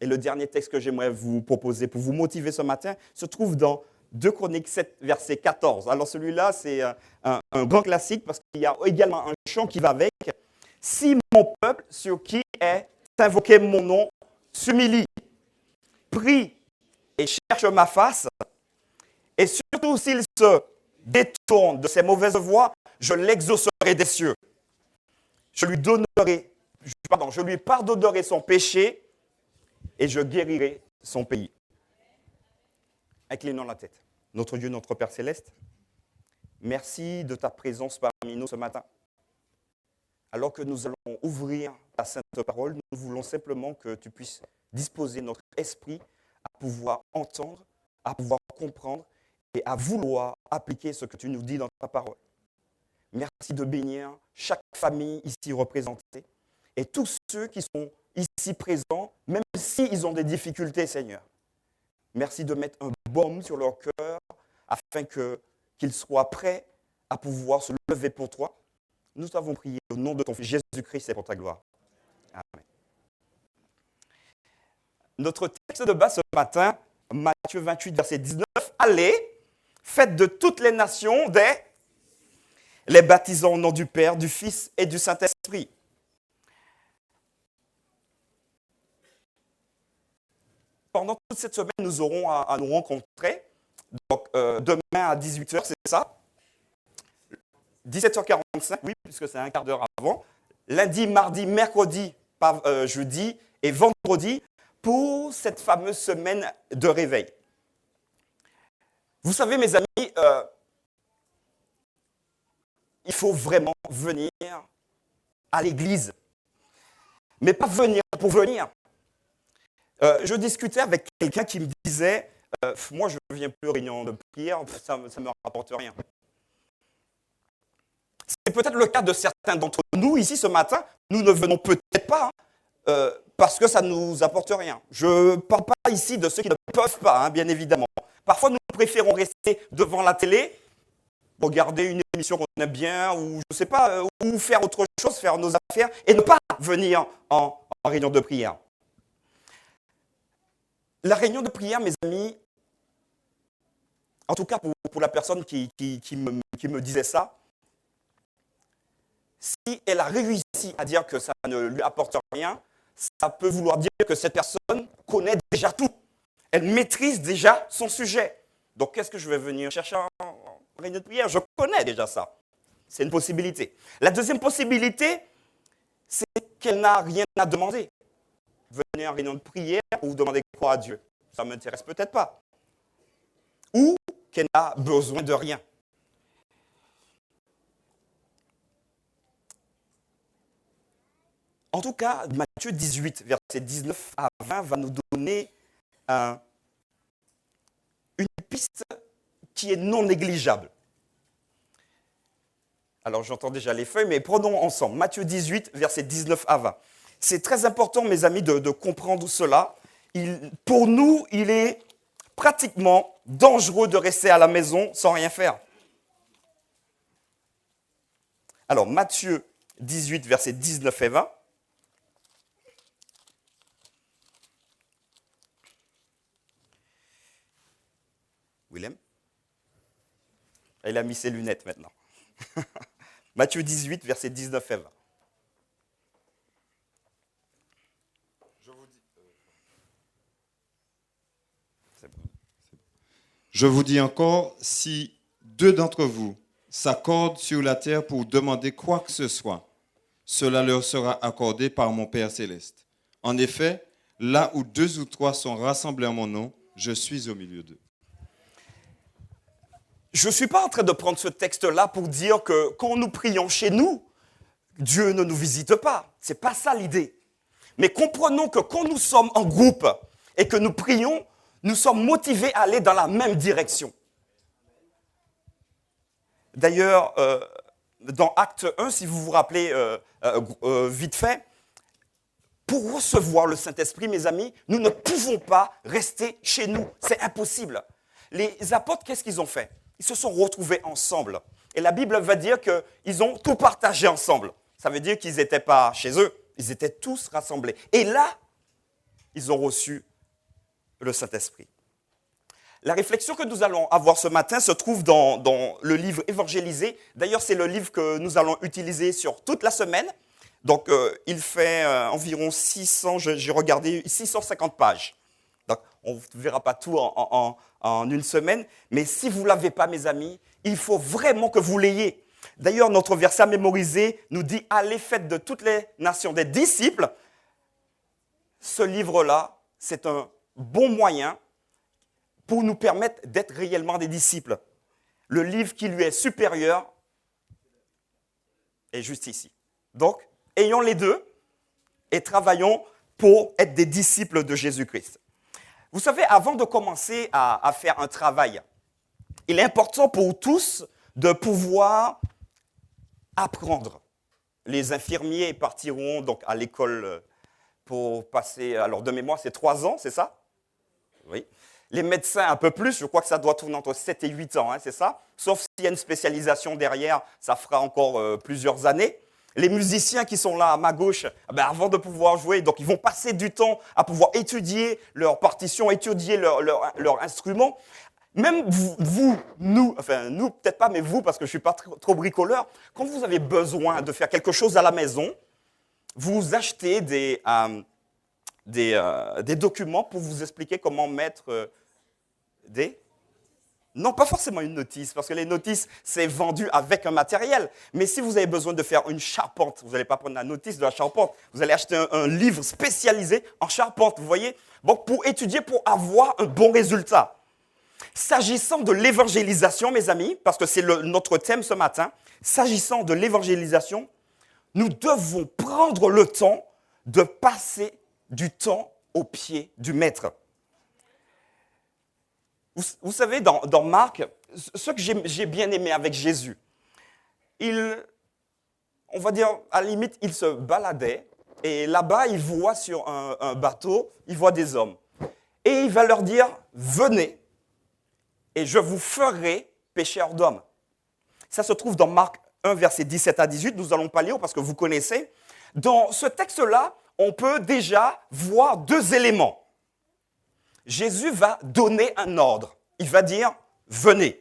Et le dernier texte que j'aimerais vous proposer pour vous motiver ce matin se trouve dans 2 Chroniques 7, verset 14. Alors celui-là, c'est un grand classique parce qu'il y a également un chant qui va avec. Si mon peuple, sur qui est invoqué mon nom, s'humilie, prie et cherche ma face, et surtout s'il se détourne de ses mauvaises voies, je l'exaucerai des cieux. Je lui pardonnerai son péché et je guérirai son pays. Inclinons la tête. Notre Dieu, notre Père céleste, merci de ta présence parmi nous ce matin. Alors que nous allons ouvrir ta sainte parole, nous voulons simplement que tu puisses disposer notre esprit à pouvoir entendre, à pouvoir comprendre et à vouloir appliquer ce que tu nous dis dans ta parole. Merci de bénir chaque famille ici représentée et tous ceux qui sont ici présents, même s'ils ont des difficultés, Seigneur. Merci de mettre un baume sur leur cœur afin qu'ils soient prêts à pouvoir se lever pour toi. Nous t'avons prié au nom de ton Fils Jésus-Christ et pour ta gloire. Amen. Notre texte de base ce matin, Matthieu 28, verset 19. Allez, faites de toutes les nations les baptisant au nom du Père, du Fils et du Saint-Esprit. Pendant toute cette semaine, nous aurons à nous rencontrer. Donc, demain à 18h, c'est ça? 17h45, oui, puisque c'est un quart d'heure avant. Lundi, mardi, mercredi, jeudi et vendredi pour cette fameuse semaine de réveil. Vous savez, mes amis, il faut vraiment venir à l'église. Mais pas venir pour venir. Je discutais avec quelqu'un qui me disait moi, je ne viens plus aux réunions de prière, ça ne me rapporte rien. C'est peut-être le cas de certains d'entre nous ici ce matin. Nous ne venons peut-être pas parce que ça ne nous apporte rien. Je ne parle pas ici de ceux qui ne peuvent pas, bien évidemment. Parfois, nous préférons rester devant la télé, regarder une émission qu'on aime bien, ou je ne sais pas, ou faire autre chose, faire nos affaires, et ne pas venir en réunion de prière. La réunion de prière, mes amis, en tout cas pour la personne qui me disait ça, si elle a réussi à dire que ça ne lui apporte rien, ça peut vouloir dire que cette personne connaît déjà tout. Elle maîtrise déjà son sujet. Donc, qu'est-ce que je vais venir chercher en réunion de prière? Je connais déjà ça. C'est une possibilité. La deuxième possibilité, c'est qu'elle n'a rien à demander. Venir en réunion de prière pour vous demander quoi à Dieu? Ça ne m'intéresse peut-être pas. Ou qu'elle n'a besoin de rien. En tout cas, Matthieu 18, versets 19 à 20, va nous donner une piste qui est non négligeable. Alors, j'entends déjà les feuilles, mais prenons ensemble. Matthieu 18, versets 19 à 20. C'est très important, mes amis, de comprendre cela. Pour nous, il est pratiquement dangereux de rester à la maison sans rien faire. Alors, Matthieu 18, versets 19 et 20. Willem? Il a mis ses lunettes maintenant. Matthieu 18, versets 19 et 20. Je vous dis encore, si 2 d'entre vous s'accordent sur la terre pour demander quoi que ce soit, cela leur sera accordé par mon Père céleste. En effet, là où 2 ou 3 sont rassemblés en mon nom, je suis au milieu d'eux. Je ne suis pas en train de prendre ce texte-là pour dire que quand nous prions chez nous, Dieu ne nous visite pas. Ce n'est pas ça l'idée. Mais comprenons que quand nous sommes en groupe et que nous prions, nous sommes motivés à aller dans la même direction. D'ailleurs, dans Acte 1, si vous vous rappelez vite fait, pour recevoir le Saint-Esprit, mes amis, nous ne pouvons pas rester chez nous. C'est impossible. Les apôtres, qu'est-ce qu'ils ont fait? Ils se sont retrouvés ensemble. Et la Bible va dire qu'ils ont tout partagé ensemble. Ça veut dire qu'ils n'étaient pas chez eux. Ils étaient tous rassemblés. Et là, ils ont reçu le Saint-Esprit. La réflexion que nous allons avoir ce matin se trouve dans le livre Évangélisé. D'ailleurs, c'est le livre que nous allons utiliser sur toute la semaine. Donc, il fait environ 650 pages. Donc, on ne verra pas tout en une semaine. Mais si vous ne l'avez pas, mes amis, il faut vraiment que vous l'ayez. D'ailleurs, notre verset à mémoriser nous dit « Allez, faites de toutes les nations des disciples ». Ce livre-là, c'est un bon moyen pour nous permettre d'être réellement des disciples. Le livre qui lui est supérieur est juste ici. Donc, ayons les deux et travaillons pour être des disciples de Jésus-Christ. Vous savez, avant de commencer à faire un travail, il est important pour tous de pouvoir apprendre. Les infirmiers partiront donc à l'école pour passer, alors de mémoire, c'est 3 ans, c'est ça? Oui. Les médecins, un peu plus, je crois que ça doit tourner entre 7 et 8 ans, c'est ça? Sauf s'il y a une spécialisation derrière, ça fera encore plusieurs années. Les musiciens qui sont là à ma gauche, avant de pouvoir jouer, donc ils vont passer du temps à pouvoir étudier leur partition, étudier leur instrument. Même nous peut-être pas, mais vous, parce que je ne suis pas trop bricoleur, quand vous avez besoin de faire quelque chose à la maison, vous achetez des documents pour vous expliquer comment mettre des Non, pas forcément une notice, parce que les notices, c'est vendu avec un matériel. Mais si vous avez besoin de faire une charpente, vous n'allez pas prendre la notice de la charpente, vous allez acheter un livre spécialisé en charpente, vous voyez? Donc, pour étudier, pour avoir un bon résultat. S'agissant de l'évangélisation, mes amis, parce que c'est notre thème ce matin, s'agissant de l'évangélisation, nous devons prendre le temps de passer du temps au pied du maître. Vous savez, dans Marc, ce que j'ai bien aimé avec Jésus, on va dire, à la limite, il se baladait et là-bas, il voit sur un bateau, il voit des hommes. Et il va leur dire, venez et je vous ferai pécheurs d'hommes. Ça se trouve dans Marc 1, versets 17 à 18, nous n'allons pas lire parce que vous connaissez. Dans ce texte-là, on peut déjà voir deux éléments. Jésus va donner un ordre. Il va dire, venez.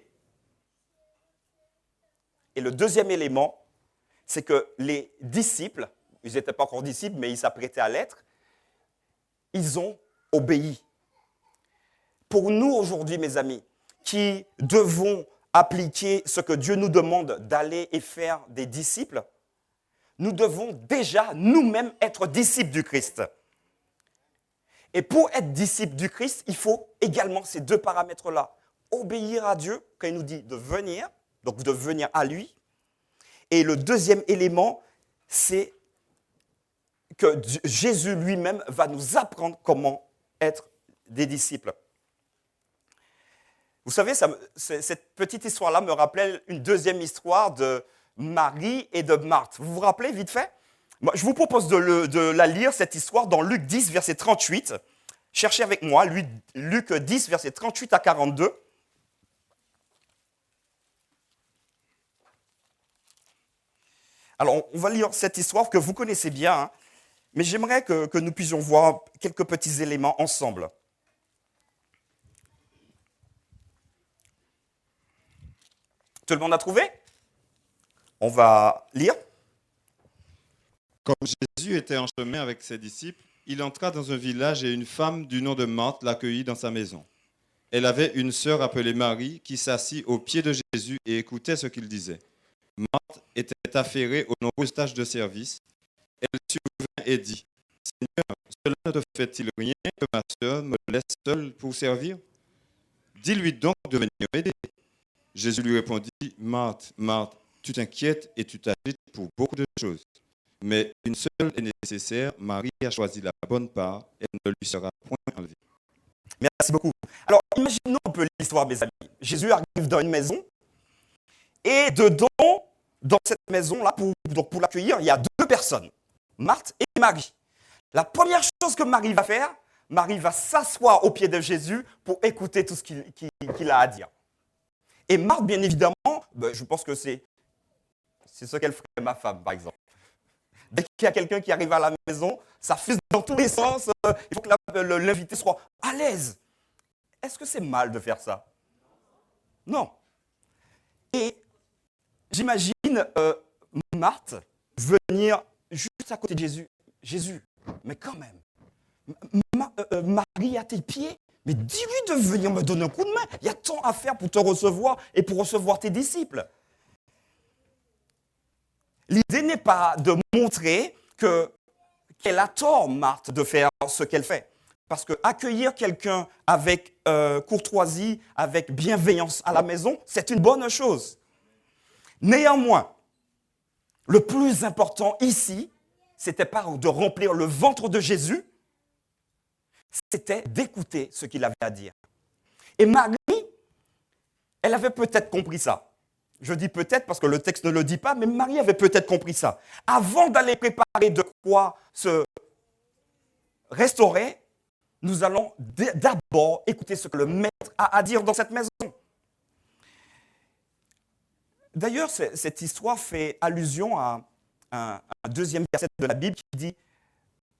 Et le deuxième élément, c'est que les disciples, ils n'étaient pas encore disciples, mais ils s'apprêtaient à l'être, ils ont obéi. Pour nous aujourd'hui, mes amis, qui devons appliquer ce que Dieu nous demande d'aller et faire des disciples, nous devons déjà nous-mêmes être disciples du Christ. Et pour être disciple du Christ, il faut également ces deux paramètres-là. Obéir à Dieu quand il nous dit de venir, donc de venir à lui. Et le deuxième élément, c'est que Jésus lui-même va nous apprendre comment être des disciples. Vous savez, cette petite histoire-là me rappelle une deuxième histoire de Marie et de Marthe. Vous vous rappelez vite fait ? Je vous propose de la lire, cette histoire, dans Luc 10, verset 38. Cherchez avec moi, Luc 10, verset 38 à 42. Alors, on va lire cette histoire que vous connaissez bien, hein, mais j'aimerais que nous puissions voir quelques petits éléments ensemble. Tout le monde a trouvé ? On va lire. Comme Jésus était en chemin avec ses disciples, il entra dans un village et une femme du nom de Marthe l'accueillit dans sa maison. Elle avait une sœur appelée Marie qui s'assit aux pieds de Jésus et écoutait ce qu'il disait. Marthe était affairée aux nombreuses tâches de service. Elle survint et dit, « Seigneur, cela ne te fait-il rien que ma sœur me laisse seule pour servir? Dis-lui donc de venir m'aider. » Jésus lui répondit, « Marthe, Marthe, tu t'inquiètes et tu t'agites pour beaucoup de choses. Mais une seule est nécessaire, Marie a choisi la bonne part, elle ne lui sera point enlevée. » Merci beaucoup. Alors, imaginons un peu l'histoire, mes amis. Jésus arrive dans une maison, et dedans, dans cette maison-là, pour l'accueillir, il y a deux personnes, Marthe et Marie. La première chose que Marie va faire, Marie va s'asseoir au pied de Jésus pour écouter tout ce qu'il a à dire. Et Marthe, bien évidemment, je pense que c'est ce qu'elle ferait ma femme, par exemple. Dès qu'il y a quelqu'un qui arrive à la maison, ça fuse dans tous les sens. Il faut que l'invité soit à l'aise. Est-ce que c'est mal de faire ça? Non. Et j'imagine Marthe venir juste à côté de Jésus. Jésus, mais quand même, Marie à tes pieds, mais dis-lui de venir me donner un coup de main. Il y a tant à faire pour te recevoir et pour recevoir tes disciples. L'idée n'est pas de montrer qu'elle a tort, Marthe, de faire ce qu'elle fait. Parce qu'accueillir quelqu'un avec courtoisie, avec bienveillance à la maison, c'est une bonne chose. Néanmoins, le plus important ici, c'était pas de remplir le ventre de Jésus, c'était d'écouter ce qu'il avait à dire. Et Marie, elle avait peut-être compris ça. Je dis peut-être parce que le texte ne le dit pas, mais Marie avait peut-être compris ça. Avant d'aller préparer de quoi se restaurer, nous allons d'abord écouter ce que le maître a à dire dans cette maison. D'ailleurs, cette histoire fait allusion à un deuxième verset de la Bible qui dit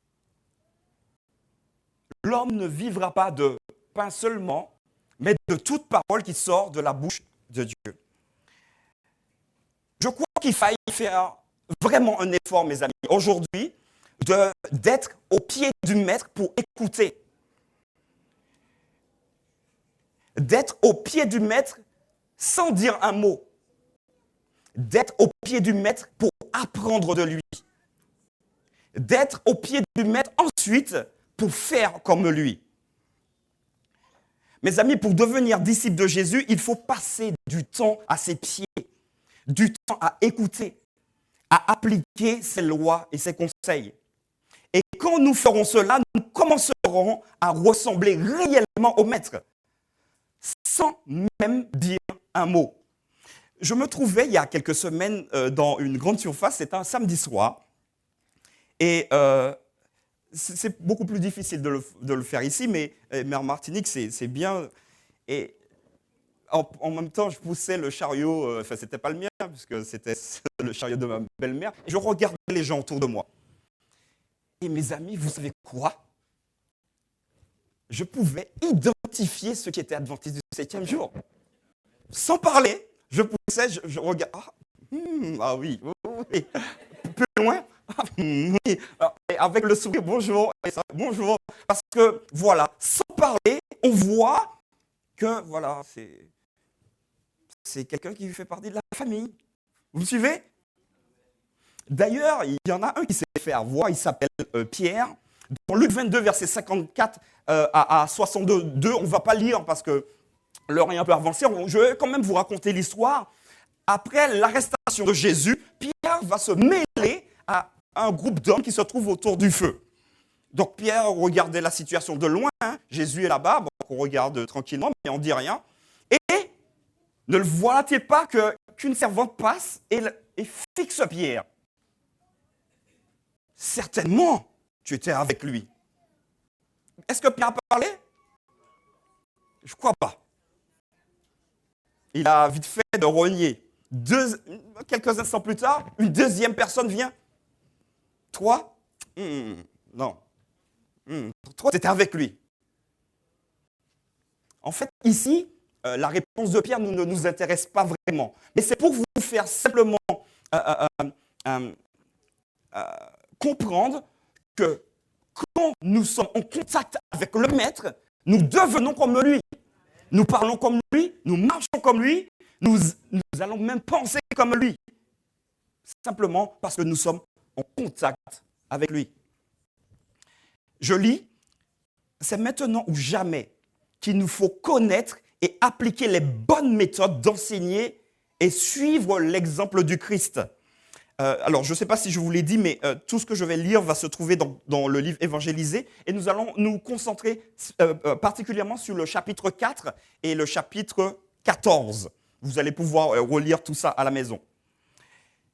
« L'homme ne vivra pas de pain seulement, mais de toute parole qui sort de la bouche de Dieu. » Je crois qu'il faille faire vraiment un effort, mes amis, aujourd'hui, d'être au pied du maître pour écouter. D'être au pied du maître sans dire un mot, d'être au pied du maître pour apprendre de lui, d'être au pied du maître ensuite pour faire comme lui. Mes amis, pour devenir disciple de Jésus, il faut passer du temps à ses pieds, du temps à écouter, à appliquer ses lois et ses conseils. Et quand nous ferons cela, nous commencerons à ressembler réellement au maître, sans même dire un mot. Je me trouvais il y a quelques semaines dans une grande surface, c'était un samedi soir, et c'est beaucoup plus difficile de le faire ici, mais en Martinique, c'est bien. Et en même temps, je poussais le chariot, enfin, c'était pas le mien, puisque c'était le chariot de ma belle-mère. Je regardais les gens autour de moi. Et mes amis, vous savez quoi? Je pouvais identifier ceux qui étaient adventistes du 7e jour. Sans parler, je poussais, je regardais. Ah oui, oui. Plus loin. Oui, et avec le sourire, bonjour, bonjour. Parce que, voilà, sans parler, on voit que, voilà, c'est quelqu'un qui fait partie de la famille. Vous me suivez? D'ailleurs, il y en a un qui s'est fait avoir, il s'appelle Pierre. Dans Luc 22, verset 54 à 62, on ne va pas lire parce que l'heure est un peu avancée. Je vais quand même vous raconter l'histoire. Après l'arrestation de Jésus, Pierre va se mêler à un groupe d'hommes qui se trouvent autour du feu. Donc Pierre regardait la situation de loin. Jésus est là-bas, donc on regarde tranquillement, mais on ne dit rien. Et ne le voit-il pas qu'une servante passe et fixe Pierre? Certainement, tu étais avec lui. Est-ce que Pierre a parlé? Je ne crois pas. Il a vite fait de renier. Quelques instants plus tard, une deuxième personne vient. Toi? Non. Toi, tu étais avec lui. En fait, ici, la réponse de Pierre ne nous intéresse pas vraiment. Mais c'est pour vous faire simplement comprendre que quand nous sommes en contact avec le Maître, nous devenons comme lui. Nous parlons comme lui, nous marchons comme lui, nous allons même penser comme lui. Simplement parce que nous sommes en contact avec lui. Je lis, c'est maintenant ou jamais qu'il nous faut connaître et appliquer les bonnes méthodes d'enseigner et suivre l'exemple du Christ. Alors, je ne sais pas si je vous l'ai dit, mais tout ce que je vais lire va se trouver dans le livre Évangélisé. Et nous allons nous concentrer particulièrement sur le chapitre 4 et le chapitre 14. Vous allez pouvoir relire tout ça à la maison.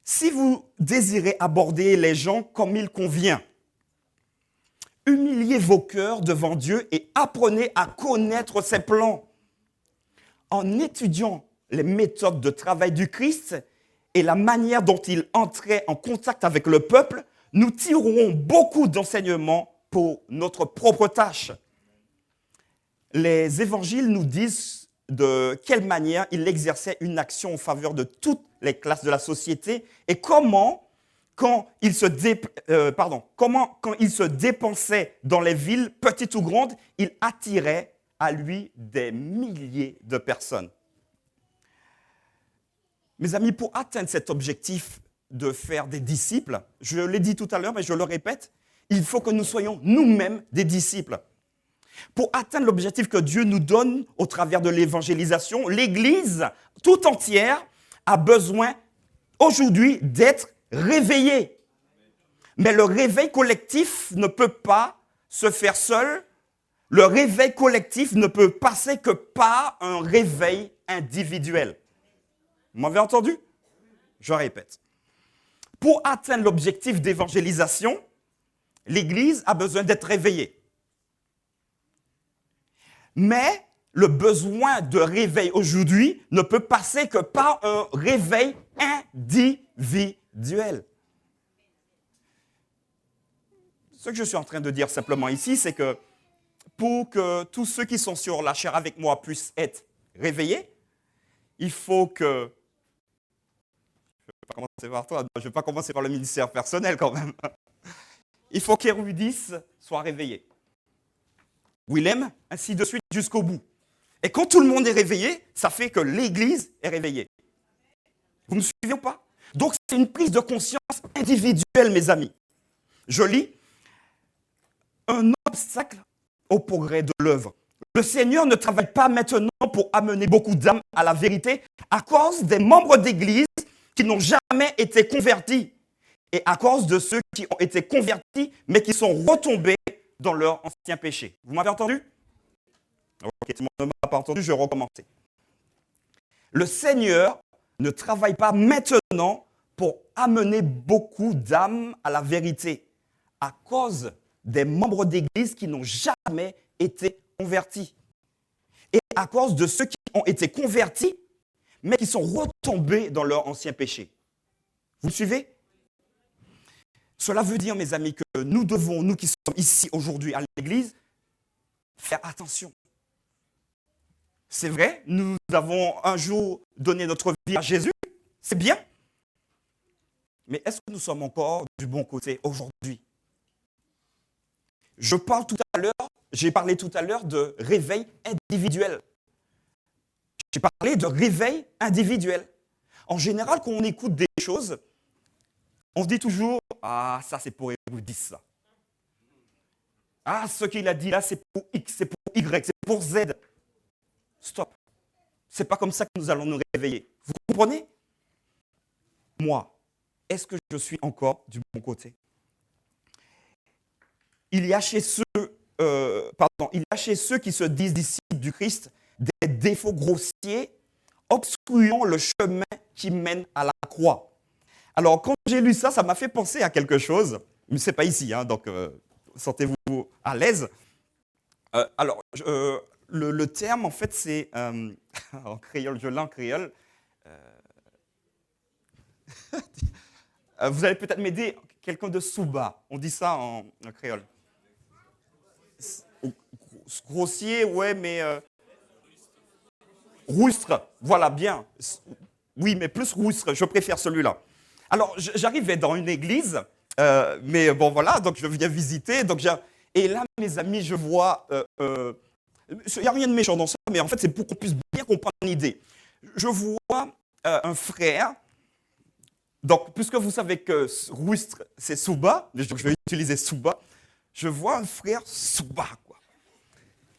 Si vous désirez aborder les gens comme il convient, humiliez vos cœurs devant Dieu et apprenez à connaître ses plans. En étudiant les méthodes de travail du Christ et la manière dont il entrait en contact avec le peuple, nous tirerons beaucoup d'enseignements pour notre propre tâche. Les évangiles nous disent de quelle manière il exerçait une action en faveur de toutes les classes de la société et comment, quand il se dépensait dans les villes, petites ou grandes, il attirait à lui des milliers de personnes. Mes amis, pour atteindre cet objectif de faire des disciples, je l'ai dit tout à l'heure, mais je le répète, il faut que nous soyons nous-mêmes des disciples. Pour atteindre l'objectif que Dieu nous donne au travers de l'évangélisation, l'Église tout entière a besoin aujourd'hui d'être réveillée. Mais le réveil collectif ne peut pas se faire seul. Le réveil collectif ne peut passer que par un réveil individuel. Vous m'avez entendu? Je répète. Pour atteindre l'objectif d'évangélisation, l'Église a besoin d'être réveillée. Mais le besoin de réveil aujourd'hui ne peut passer que par un réveil individuel. Ce que je suis en train de dire simplement ici, c'est que pour que tous ceux qui sont sur la chair avec moi puissent être réveillés, il faut que... Je ne vais pas commencer par le ministère personnel quand même. Il faut qu'Hérodis soit réveillé. Willem, ainsi de suite jusqu'au bout. Et quand tout le monde est réveillé, ça fait que l'Église est réveillée. Vous me suivez ou pas? Donc c'est une prise de conscience individuelle, mes amis. Je lis, un obstacle au progrès de l'œuvre. Le Seigneur ne travaille pas maintenant pour amener beaucoup d'âmes à la vérité à cause des membres d'Église qui n'ont jamais été convertis et à cause de ceux qui ont été convertis mais qui sont retombés dans leur ancien péché. Vous m'avez entendu? Ok, tout le monde ne m'a pas entendu, je vais recommencer. Le Seigneur ne travaille pas maintenant pour amener beaucoup d'âmes à la vérité à cause des membres d'Église qui n'ont jamais été convertis et à cause de ceux qui ont été convertis mais qui sont retombés dans leur ancien péché. Vous me suivez? Cela veut dire, mes amis, que nous devons, nous qui sommes ici aujourd'hui à l'Église, faire attention. C'est vrai, nous avons un jour donné notre vie à Jésus, c'est bien. Mais est-ce que nous sommes encore du bon côté aujourd'hui? J'ai parlé tout à l'heure de réveil individuel. J'ai parlé de réveil individuel. En général, quand on écoute des choses, on se dit toujours « Ah, ça c'est pour érudit, ça. Ah, ce qu'il a dit là, c'est pour X, c'est pour Y, c'est pour Z. » Stop. C'est pas comme ça que nous allons nous réveiller. Vous comprenez? Moi, est-ce que je suis encore du bon côté? Il y a chez ceux qui se disent disciples du Christ des défauts grossiers obstruant le chemin qui mène à la croix. Alors, quand j'ai lu ça, ça m'a fait penser à quelque chose. Mais ce n'est pas ici, hein, donc sentez-vous à l'aise. Le terme, en fait, c'est en créole, je l'ai en créole. Vous allez peut-être m'aider, quelqu'un de Souba. On dit ça en créole. Grossier, ouais, mais roustre, voilà, bien. Oui, mais plus roustre, je préfère celui-là. Alors, j'arrivais dans une église, mais bon, voilà, donc je viens visiter. Et là, mes amis, je vois, il n'y a rien de méchant dans ça, mais en fait, c'est pour qu'on puisse bien comprendre l'idée. Je vois un frère, donc, puisque vous savez que roustre, c'est Souba, je vais utiliser Souba, je vois un frère Souba, quoi.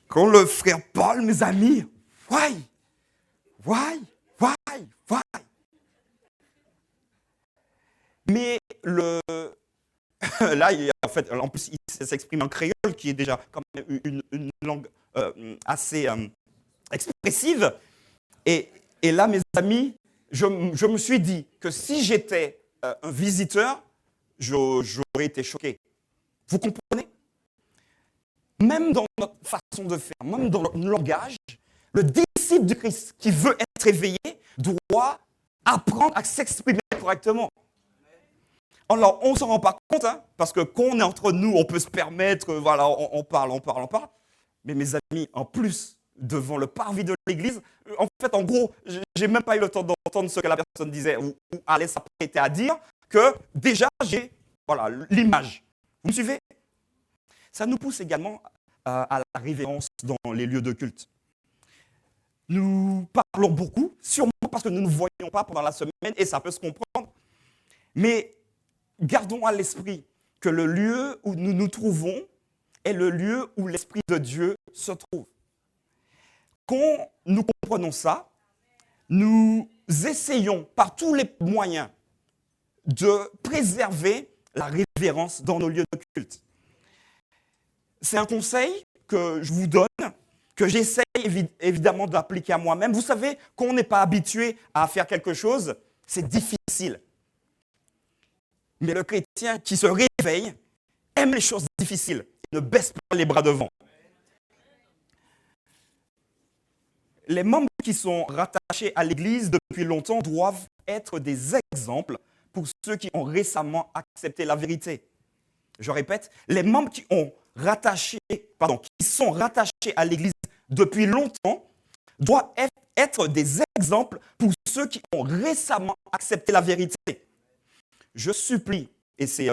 Quand le frère parle, mes amis, why? Mais là, en plus, il s'exprime en créole, qui est déjà quand même une langue assez expressive. Et là, mes amis, je me suis dit que si j'étais un visiteur, j'aurais été choqué. Vous comprenez? Même dans notre façon de faire, même dans notre langage, le disciple du Christ qui veut être éveillé doit apprendre à s'exprimer correctement. Alors, on ne s'en rend pas compte, hein, parce que quand on est entre nous, on peut se permettre, voilà, on parle. Mais mes amis, en plus, devant le parvis de l'église, en fait, en gros, j'ai même pas eu le temps d'entendre ce que la personne disait ou allait s'apprêter à dire, que déjà, j'ai l'image. Vous me suivez? Ça nous pousse également à la révérence dans les lieux de culte. Nous parlons beaucoup, sûrement parce que nous ne nous voyons pas pendant la semaine, et ça peut se comprendre. Mais gardons à l'esprit que le lieu où nous nous trouvons est le lieu où l'Esprit de Dieu se trouve. Quand nous comprenons ça, nous essayons par tous les moyens de préserver la révérence dans nos lieux de culte. C'est un conseil que je vous donne, que j'essaie évidemment d'appliquer à moi-même. Vous savez, quand on n'est pas habitué à faire quelque chose, c'est difficile. Mais le chrétien qui se réveille aime les choses difficiles. Il ne baisse pas les bras devant. Les membres qui sont rattachés à l'Église depuis longtemps doivent être des exemples pour ceux qui ont récemment accepté la vérité. Je répète, les membres qui sont rattachés à l'Église depuis longtemps doivent être des exemples pour ceux qui ont récemment accepté la vérité. Je supplie, et c'est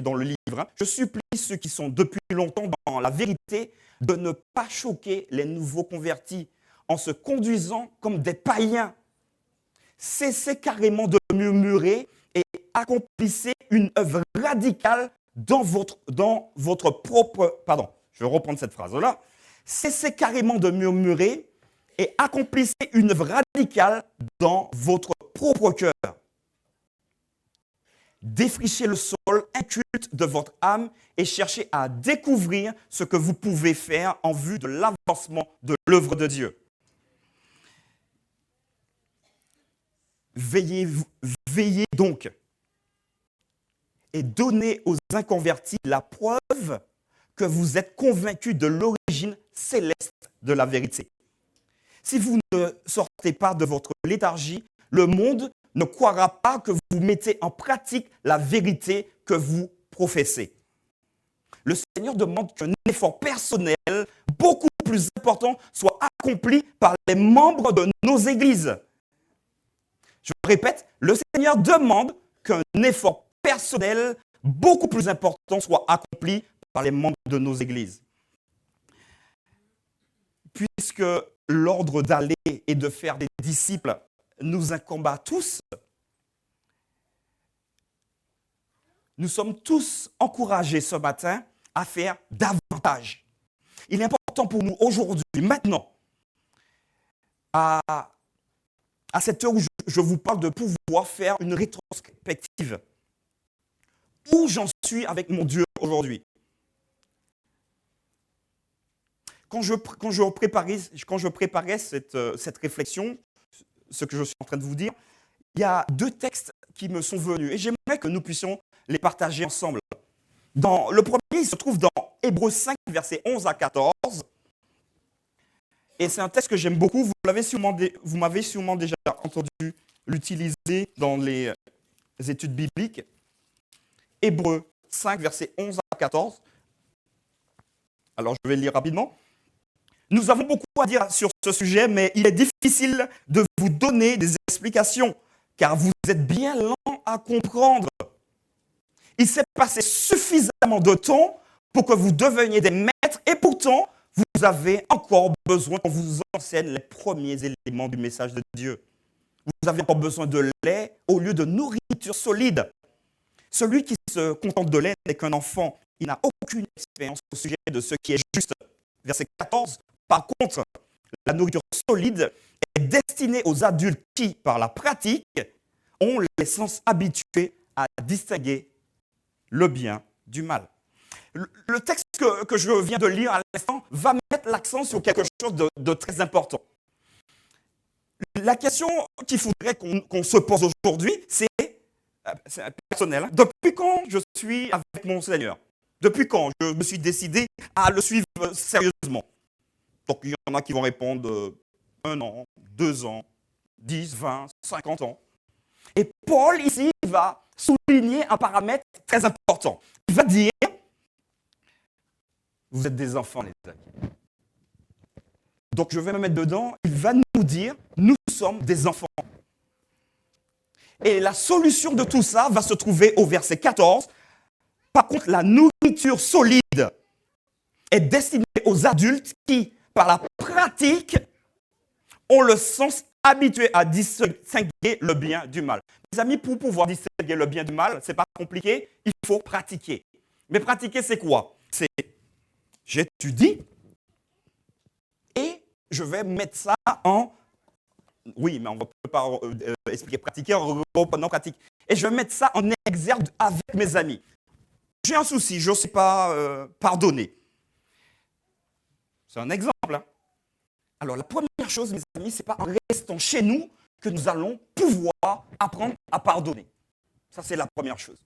dans le livre, je supplie ceux qui sont depuis longtemps dans la vérité de ne pas choquer les nouveaux convertis en se conduisant comme des païens. Cessez carrément de murmurer et accomplissez une œuvre radicale dans votre propre... Pardon, je vais reprendre cette phrase-là. Cessez carrément de murmurer et accomplissez une œuvre radicale dans votre propre cœur. Défrichez le sol inculte de votre âme et cherchez à découvrir ce que vous pouvez faire en vue de l'avancement de l'œuvre de Dieu. Veillez donc et donnez aux inconvertis la preuve que vous êtes convaincus de l'origine céleste de la vérité. Si vous ne sortez pas de votre léthargie, le monde ne croira pas que vous mettez en pratique la vérité que vous professez. Le Seigneur demande qu'un effort personnel beaucoup plus important soit accompli par les membres de nos églises. Je répète, le Seigneur demande qu'un effort personnel beaucoup plus important soit accompli par les membres de nos églises. Puisque l'ordre d'aller et de faire des disciples nous incombe à tous, nous sommes tous encouragés ce matin à faire davantage. Il est important pour nous aujourd'hui, maintenant, à cette heure où je vous parle, de pouvoir faire une rétrospective. Où j'en suis avec mon Dieu aujourd'hui? Quand je préparais cette réflexion, ce que je suis en train de vous dire, il y a 2 textes qui me sont venus et j'aimerais que nous puissions les partager ensemble. Le premier, il se trouve dans Hébreux 5, versets 11 à 14. Et c'est un texte que j'aime beaucoup. Vous m'avez sûrement déjà entendu l'utiliser dans les études bibliques. Hébreux 5, versets 11 à 14. Alors, je vais le lire rapidement. Nous avons beaucoup à dire sur ce sujet, mais il est difficile de vous donner des explications, car vous êtes bien lents à comprendre. Il s'est passé suffisamment de temps pour que vous deveniez des maîtres, et pourtant, vous avez encore besoin qu'on vous enseigne les premiers éléments du message de Dieu. Vous avez encore besoin de lait au lieu de nourriture solide. Celui qui se contente de lait n'est qu'un enfant. Il n'a aucune expérience au sujet de ce qui est juste. Verset 14. Par contre, la nourriture solide est destinée aux adultes qui, par la pratique, ont les sens habitués à distinguer le bien du mal. Le texte que je viens de lire à l'instant va mettre l'accent sur quelque chose de très important. La question qu'il faudrait qu'on se pose aujourd'hui, c'est personnel. Depuis quand je suis avec mon Seigneur? Depuis quand je me suis décidé à le suivre sérieusement? Donc, il y en a qui vont répondre 1 an, 2 ans, 10, 20, 50 ans. Et Paul, ici, va souligner un paramètre très important. Il va dire, vous êtes des enfants, les amis. Donc, je vais me mettre dedans. Il va nous dire, nous sommes des enfants. Et la solution de tout ça va se trouver au verset 14. Par contre, la nourriture solide est destinée aux adultes qui, par la pratique, ont le sens habitué à distinguer le bien du mal. Mes amis, pour pouvoir distinguer le bien du mal, ce n'est pas compliqué, il faut pratiquer. Mais pratiquer, c'est quoi? C'est j'étudie et je vais mettre ça en... Oui, mais on ne peut pas expliquer pratiquer en reprenant pratique. Et je vais mettre ça en exergue avec mes amis. J'ai un souci, je ne sais pas pardonner. C'est un exemple. Hein. Alors, la première chose, mes amis, ce n'est pas en restant chez nous que nous allons pouvoir apprendre à pardonner. Ça, c'est la première chose.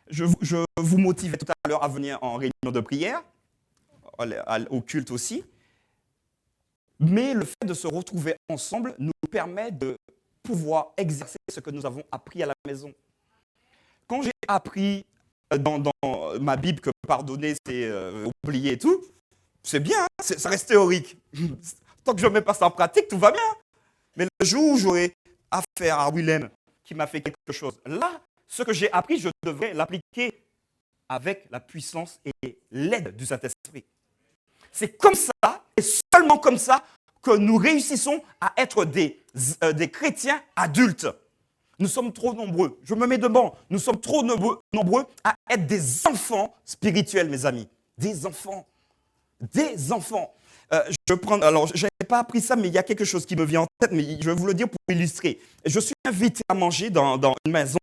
Je vous motivais tout à l'heure à venir en réunion de prière, au culte aussi. Mais le fait de se retrouver ensemble nous permet de pouvoir exercer ce que nous avons appris à la maison. Quand j'ai appris dans ma Bible que pardonner, c'est oublier et tout, c'est bien, hein, ça reste théorique. Tant que je ne mets pas ça en pratique, tout va bien. Mais le jour où j'aurai affaire à Willem qui m'a fait quelque chose, là, ce que j'ai appris, je devrais l'appliquer avec la puissance et l'aide du Saint-Esprit. C'est comme ça, et seulement comme ça, que nous réussissons à être des chrétiens adultes. Nous sommes trop nombreux. Je me mets devant. Nous sommes trop nombreux à être des enfants spirituels, mes amis. Des enfants. Des enfants. Alors, je n'avais pas appris ça, mais il y a quelque chose qui me vient en tête, mais je vais vous le dire pour illustrer. Je suis invité à manger dans une maison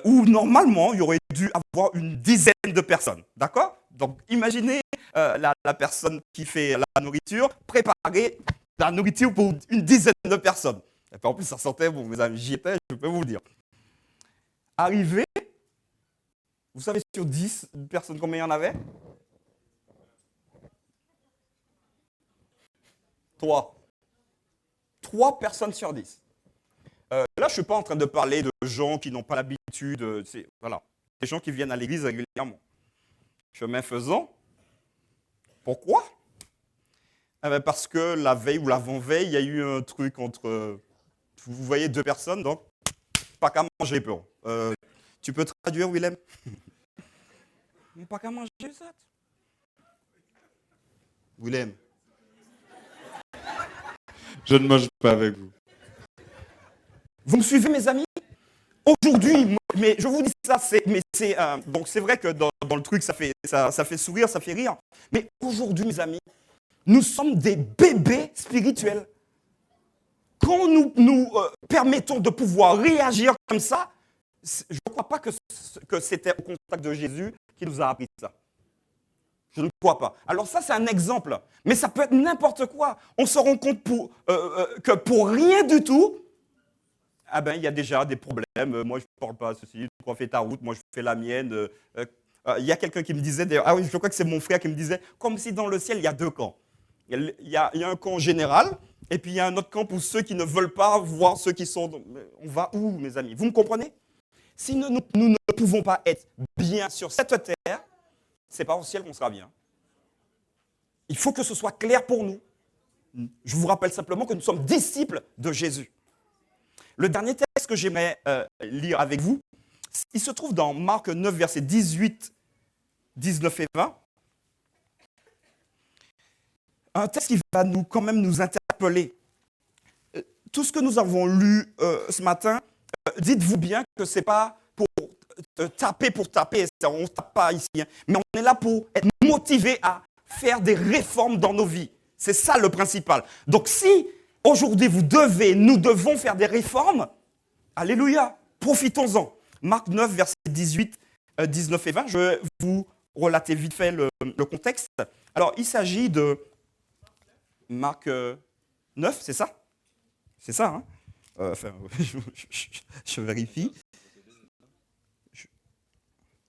où normalement, il y aurait dû avoir une dizaine de personnes. D'accord? Donc, imaginez la personne qui fait la nourriture, préparer la nourriture pour une dizaine de personnes. Et puis en plus, ça sentait bon, mes amis, j'y étais, je peux vous le dire. Arrivé, vous savez sur 10 personnes combien il y en avait? 3. 3 personnes sur 10. Là, je ne suis pas en train de parler de gens qui n'ont pas l'habitude, voilà, des gens qui viennent à l'église régulièrement. Chemin faisant, pourquoi? Parce que la veille ou l'avant-veille, il y a eu un truc entre, vous voyez, 2 personnes, donc pas qu'à manger peur. Tu peux traduire, Willem? Pas qu'à manger ça. Willem. Je ne mange pas avec vous. Vous me suivez, mes amis? Aujourd'hui, mais je vous dis ça, donc c'est vrai que dans le truc, ça fait sourire, ça fait rire. Mais aujourd'hui, mes amis, nous sommes des bébés spirituels. Quand nous permettons de pouvoir réagir comme ça, je ne crois pas que c'était au contact de Jésus qui nous a appris ça. Je ne crois pas. Alors ça, c'est un exemple. Mais ça peut être n'importe quoi. On se rend compte que pour rien du tout, ah ben, il y a déjà des problèmes. Moi, je ne parle pas ceci. Toi, fais ta route. Moi, je fais la mienne. Il y a quelqu'un qui me disait, ah oui, je crois que c'est mon frère qui me disait, comme si dans le ciel, il y a 2 camps. Il y a un camp général, et puis il y a un autre camp pour ceux qui ne veulent pas voir ceux qui sont... On va où, mes amis? Vous me comprenez? Si nous ne pouvons pas être bien sur cette terre, ce n'est pas au ciel qu'on sera bien. Il faut que ce soit clair pour nous. Je vous rappelle simplement que nous sommes disciples de Jésus. Le dernier texte que j'aimerais lire avec vous, il se trouve dans Marc 9, versets 18, 19 et 20. Un texte qui va quand même nous interpeller. Tout ce que nous avons lu ce matin, dites-vous bien que ce n'est pas pour taper, on ne tape pas ici, hein, mais on est là pour être motivé à faire des réformes dans nos vies. C'est ça le principal. Donc si aujourd'hui nous devons faire des réformes, alléluia, profitons-en. Marc 9, versets 18, 19 et 20, je vais vous relater vite fait le contexte. Alors il s'agit de Marc 9, c'est ça? C'est ça, hein? Je vérifie.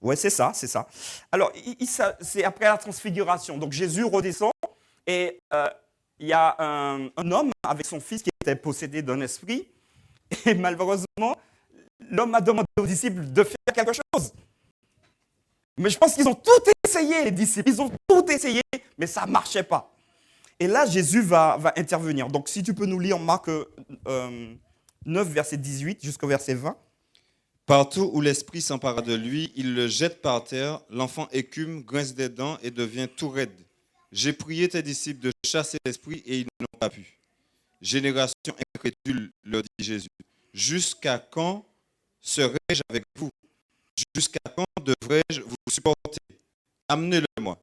Oui, c'est ça. Alors, c'est après la transfiguration. Donc, Jésus redescend et il y a un homme avec son fils qui était possédé d'un esprit. Et malheureusement, l'homme a demandé aux disciples de faire quelque chose. Mais je pense qu'ils ont tout essayé, les disciples. Ils ont tout essayé, mais ça ne marchait pas. Et là, Jésus va intervenir. Donc, si tu peux nous lire Marc 9, verset 18 jusqu'au verset 20. Partout où l'esprit s'empara de lui, il le jette par terre, l'enfant écume, grince des dents et devient tout raide. J'ai prié tes disciples de chasser l'esprit et ils n'ont pas pu. Génération incrédule, leur dit Jésus. Jusqu'à quand serai-je avec vous? Jusqu'à quand devrais-je vous supporter? Amenez-le-moi.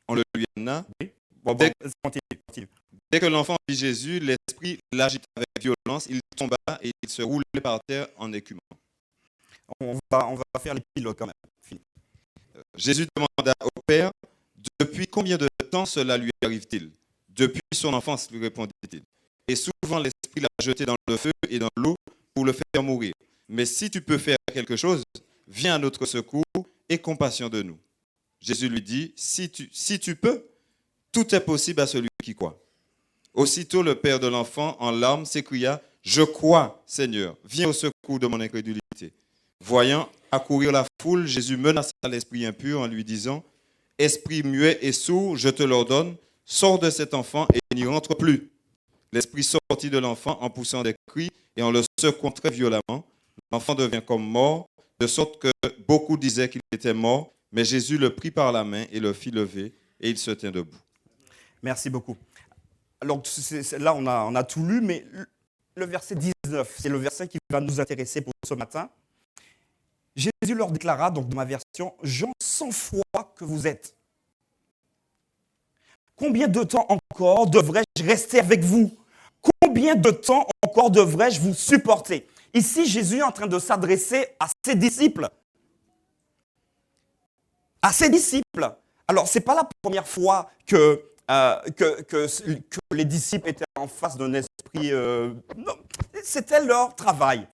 On le lui amena. Oui. Continue. Dès que l'enfant vit Jésus, l'esprit l'agita avec violence, il tomba et il se roulait par terre en écumant. On va faire les pilotes quand même. Fini. Jésus demanda au Père, depuis combien de temps cela lui arrive-t-il? Depuis son enfance, lui répondit-il. Et souvent l'esprit l'a jeté dans le feu et dans l'eau pour le faire mourir. Mais si tu peux faire quelque chose, viens à notre secours et compassion de nous. Jésus lui dit, si tu peux, tout est possible à celui qui croit. Aussitôt le père de l'enfant, en larmes, s'écria, je crois, Seigneur, viens au secours de mon incrédulité. Voyant accourir la foule, Jésus menaça l'esprit impur en lui disant, esprit muet et sourd, je te l'ordonne, sors de cet enfant et n'y rentre plus. L'esprit sortit de l'enfant en poussant des cris et en le secouant très violemment. L'enfant devient comme mort, de sorte que beaucoup disaient qu'il était mort, mais Jésus le prit par la main et le fit lever et il se tint debout. Merci beaucoup. alors là, on a tout lu, mais le verset 19, c'est le verset qui va nous intéresser pour ce matin. Jésus leur déclara, donc dans ma version, « Gens sans foi que vous êtes. Combien de temps encore devrais-je rester avec vous? Combien de temps encore devrais-je vous supporter ?» Ici, Jésus est en train de s'adresser à ses disciples. À ses disciples. Alors, ce n'est pas la première fois que les disciples étaient en face d'un esprit. Non, c'était leur travail.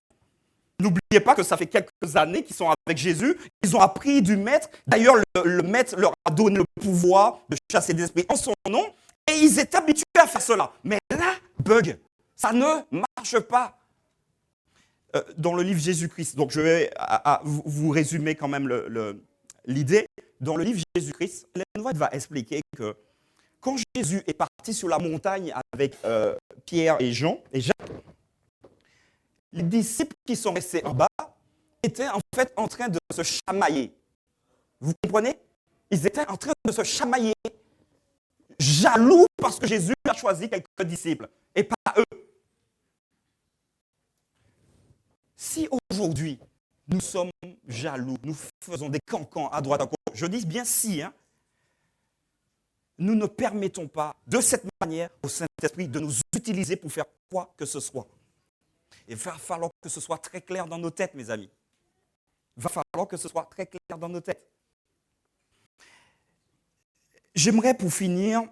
N'oubliez pas que ça fait quelques années qu'ils sont avec Jésus. Ils ont appris du maître. D'ailleurs, le maître leur a donné le pouvoir de chasser des esprits en son nom. Et ils étaient habitués à faire cela. Mais là, bug. Ça ne marche pas. Dans le livre Jésus-Christ, donc je vais vous résumer quand même l'idée. Dans le livre Jésus-Christ, Ellen White va expliquer que quand Jésus est parti sur la montagne avec Pierre et Jean et Jacques, les disciples qui sont restés en bas étaient en fait en train de se chamailler. Vous comprenez? Ils étaient en train de se chamailler, jaloux parce que Jésus a choisi quelques disciples et pas eux. Si aujourd'hui, nous sommes jaloux, nous faisons des cancans à droite à gauche, je dis bien si, nous ne permettons pas de cette manière au Saint-Esprit de nous utiliser pour faire quoi que ce soit. Il va falloir que ce soit très clair dans nos têtes, mes amis. Il va falloir que ce soit très clair dans nos têtes. J'aimerais pour finir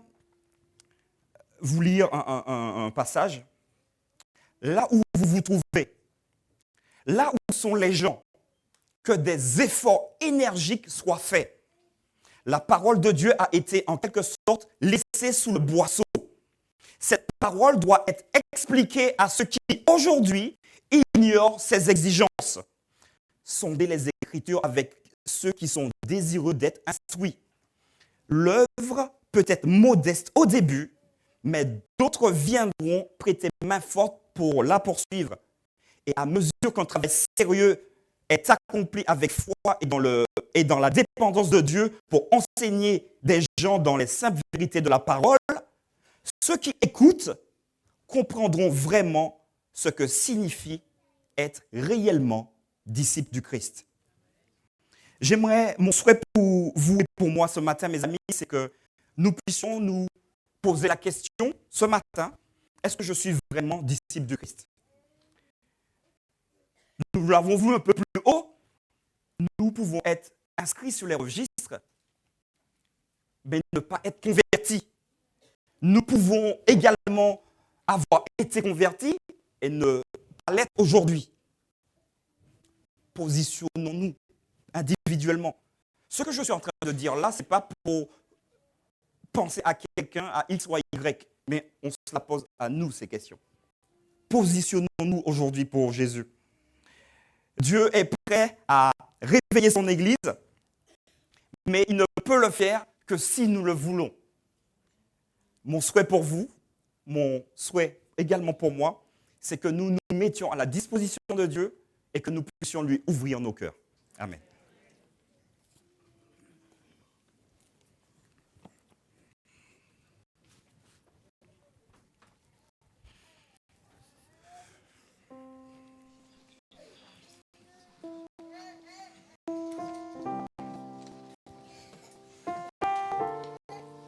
vous lire un passage. Là où vous vous trouvez, là où sont les gens, que des efforts énergiques soient faits. La parole de Dieu a été en quelque sorte laissée sous le boisseau. Cette parole doit être expliquée à ceux qui, aujourd'hui, ignorent ses exigences. Sondez les Écritures avec ceux qui sont désireux d'être instruits. L'œuvre peut être modeste au début, mais d'autres viendront prêter main forte pour la poursuivre. Et à mesure qu'un travail sérieux est accompli avec foi et dans la dépendance de Dieu pour enseigner des gens dans les simples vérités de la parole, ceux qui écoutent comprendront vraiment ce que signifie être réellement disciple du Christ. Mon souhait pour vous et pour moi ce matin, mes amis, c'est que nous puissions nous poser la question ce matin, est-ce que je suis vraiment disciple du Christ? Nous l'avons vu un peu plus haut, nous pouvons être inscrits sur les registres, mais ne pas être convertis. Nous pouvons également avoir été convertis et ne pas l'être aujourd'hui. Positionnons-nous individuellement. Ce que je suis en train de dire là, ce n'est pas pour penser à quelqu'un, à X ou Y, mais on se la pose à nous ces questions. Positionnons-nous aujourd'hui pour Jésus. Dieu est prêt à réveiller son Église, mais il ne peut le faire que si nous le voulons. Mon souhait pour vous, mon souhait également pour moi, c'est que nous nous mettions à la disposition de Dieu et que nous puissions lui ouvrir nos cœurs. Amen.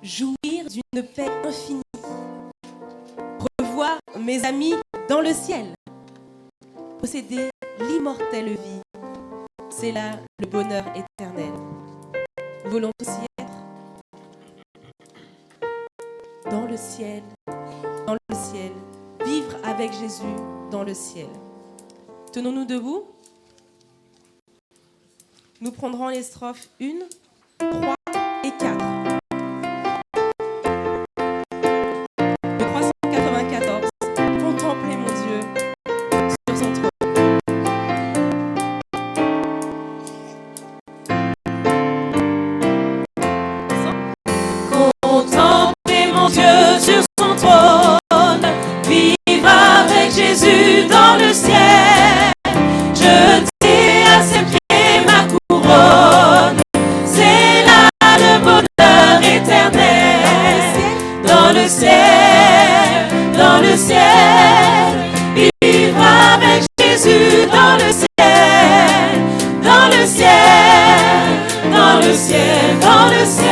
Jouir d'une paix infinie, revoir mes amis dans le ciel, posséder l'immortelle vie, c'est là le bonheur éternel. Voulons tous y être. Dans le ciel, vivre avec Jésus dans le ciel. Tenons-nous debout. Nous prendrons les strophes 1, 3 et 4. Contemplez mon Dieu sur son trône. Contemplez mon Dieu sur son trône, vivre avec Jésus dans le ciel, jeter à ses pieds ma couronne, c'est le ciel,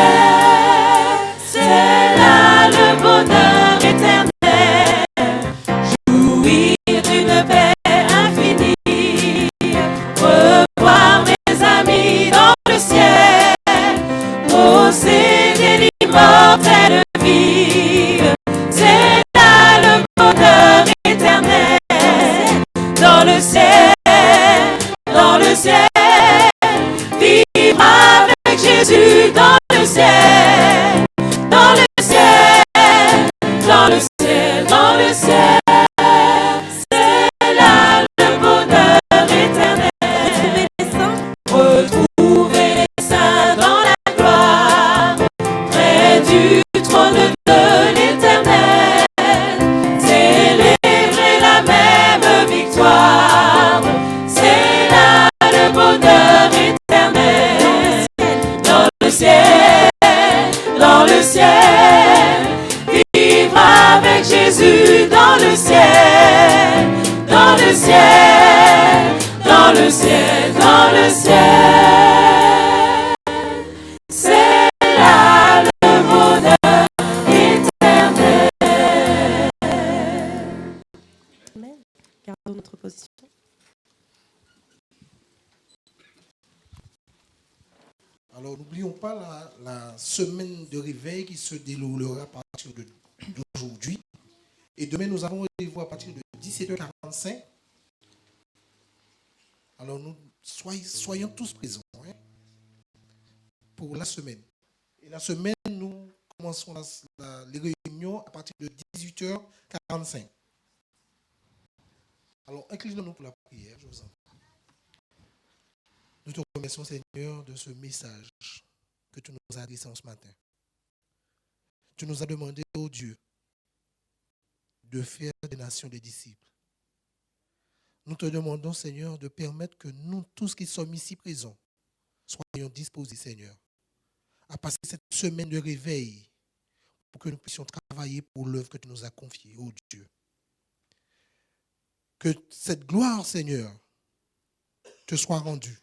c'est là le bonheur éternel. Jouir d'une paix infinie, revoir mes amis dans le ciel, posséder l'immortelle vie. C'est là le bonheur éternel. Dans le ciel, dans le ciel, vivre avec Jésus dans le ciel, dans le ciel, dans le ciel, dans le ciel. C'est là le bonheur éternel. Retrouver les saints dans la gloire, près du trône de l'Éternel. Célébrer la même victoire. C'est là le bonheur éternel. Dans le ciel, dans le ciel, vivre avec Jésus dans le ciel, dans le ciel, dans le ciel, dans le ciel. C'est là le bonheur éternel. Amen. Gardons notre position. Alors, n'oublions pas la semaine de réveil qui se déroulera à partir d'aujourd'hui. Et demain, nous avons rendez-vous à partir de 17h45. Alors, nous soyons tous présents pour la semaine. Et la semaine, nous commençons les réunions à partir de 18h45. Alors, inclinons-nous pour la prière, je vous en prie. Nous te remercions, Seigneur, de ce message que tu nous as adressé ce matin. Tu nous as demandé, ô Dieu, de faire des nations des disciples. Nous te demandons, Seigneur, de permettre que nous, tous qui sommes ici présents, soyons disposés, Seigneur, à passer cette semaine de réveil pour que nous puissions travailler pour l'œuvre que tu nous as confiée, ô Dieu. Que cette gloire, Seigneur, te soit rendue.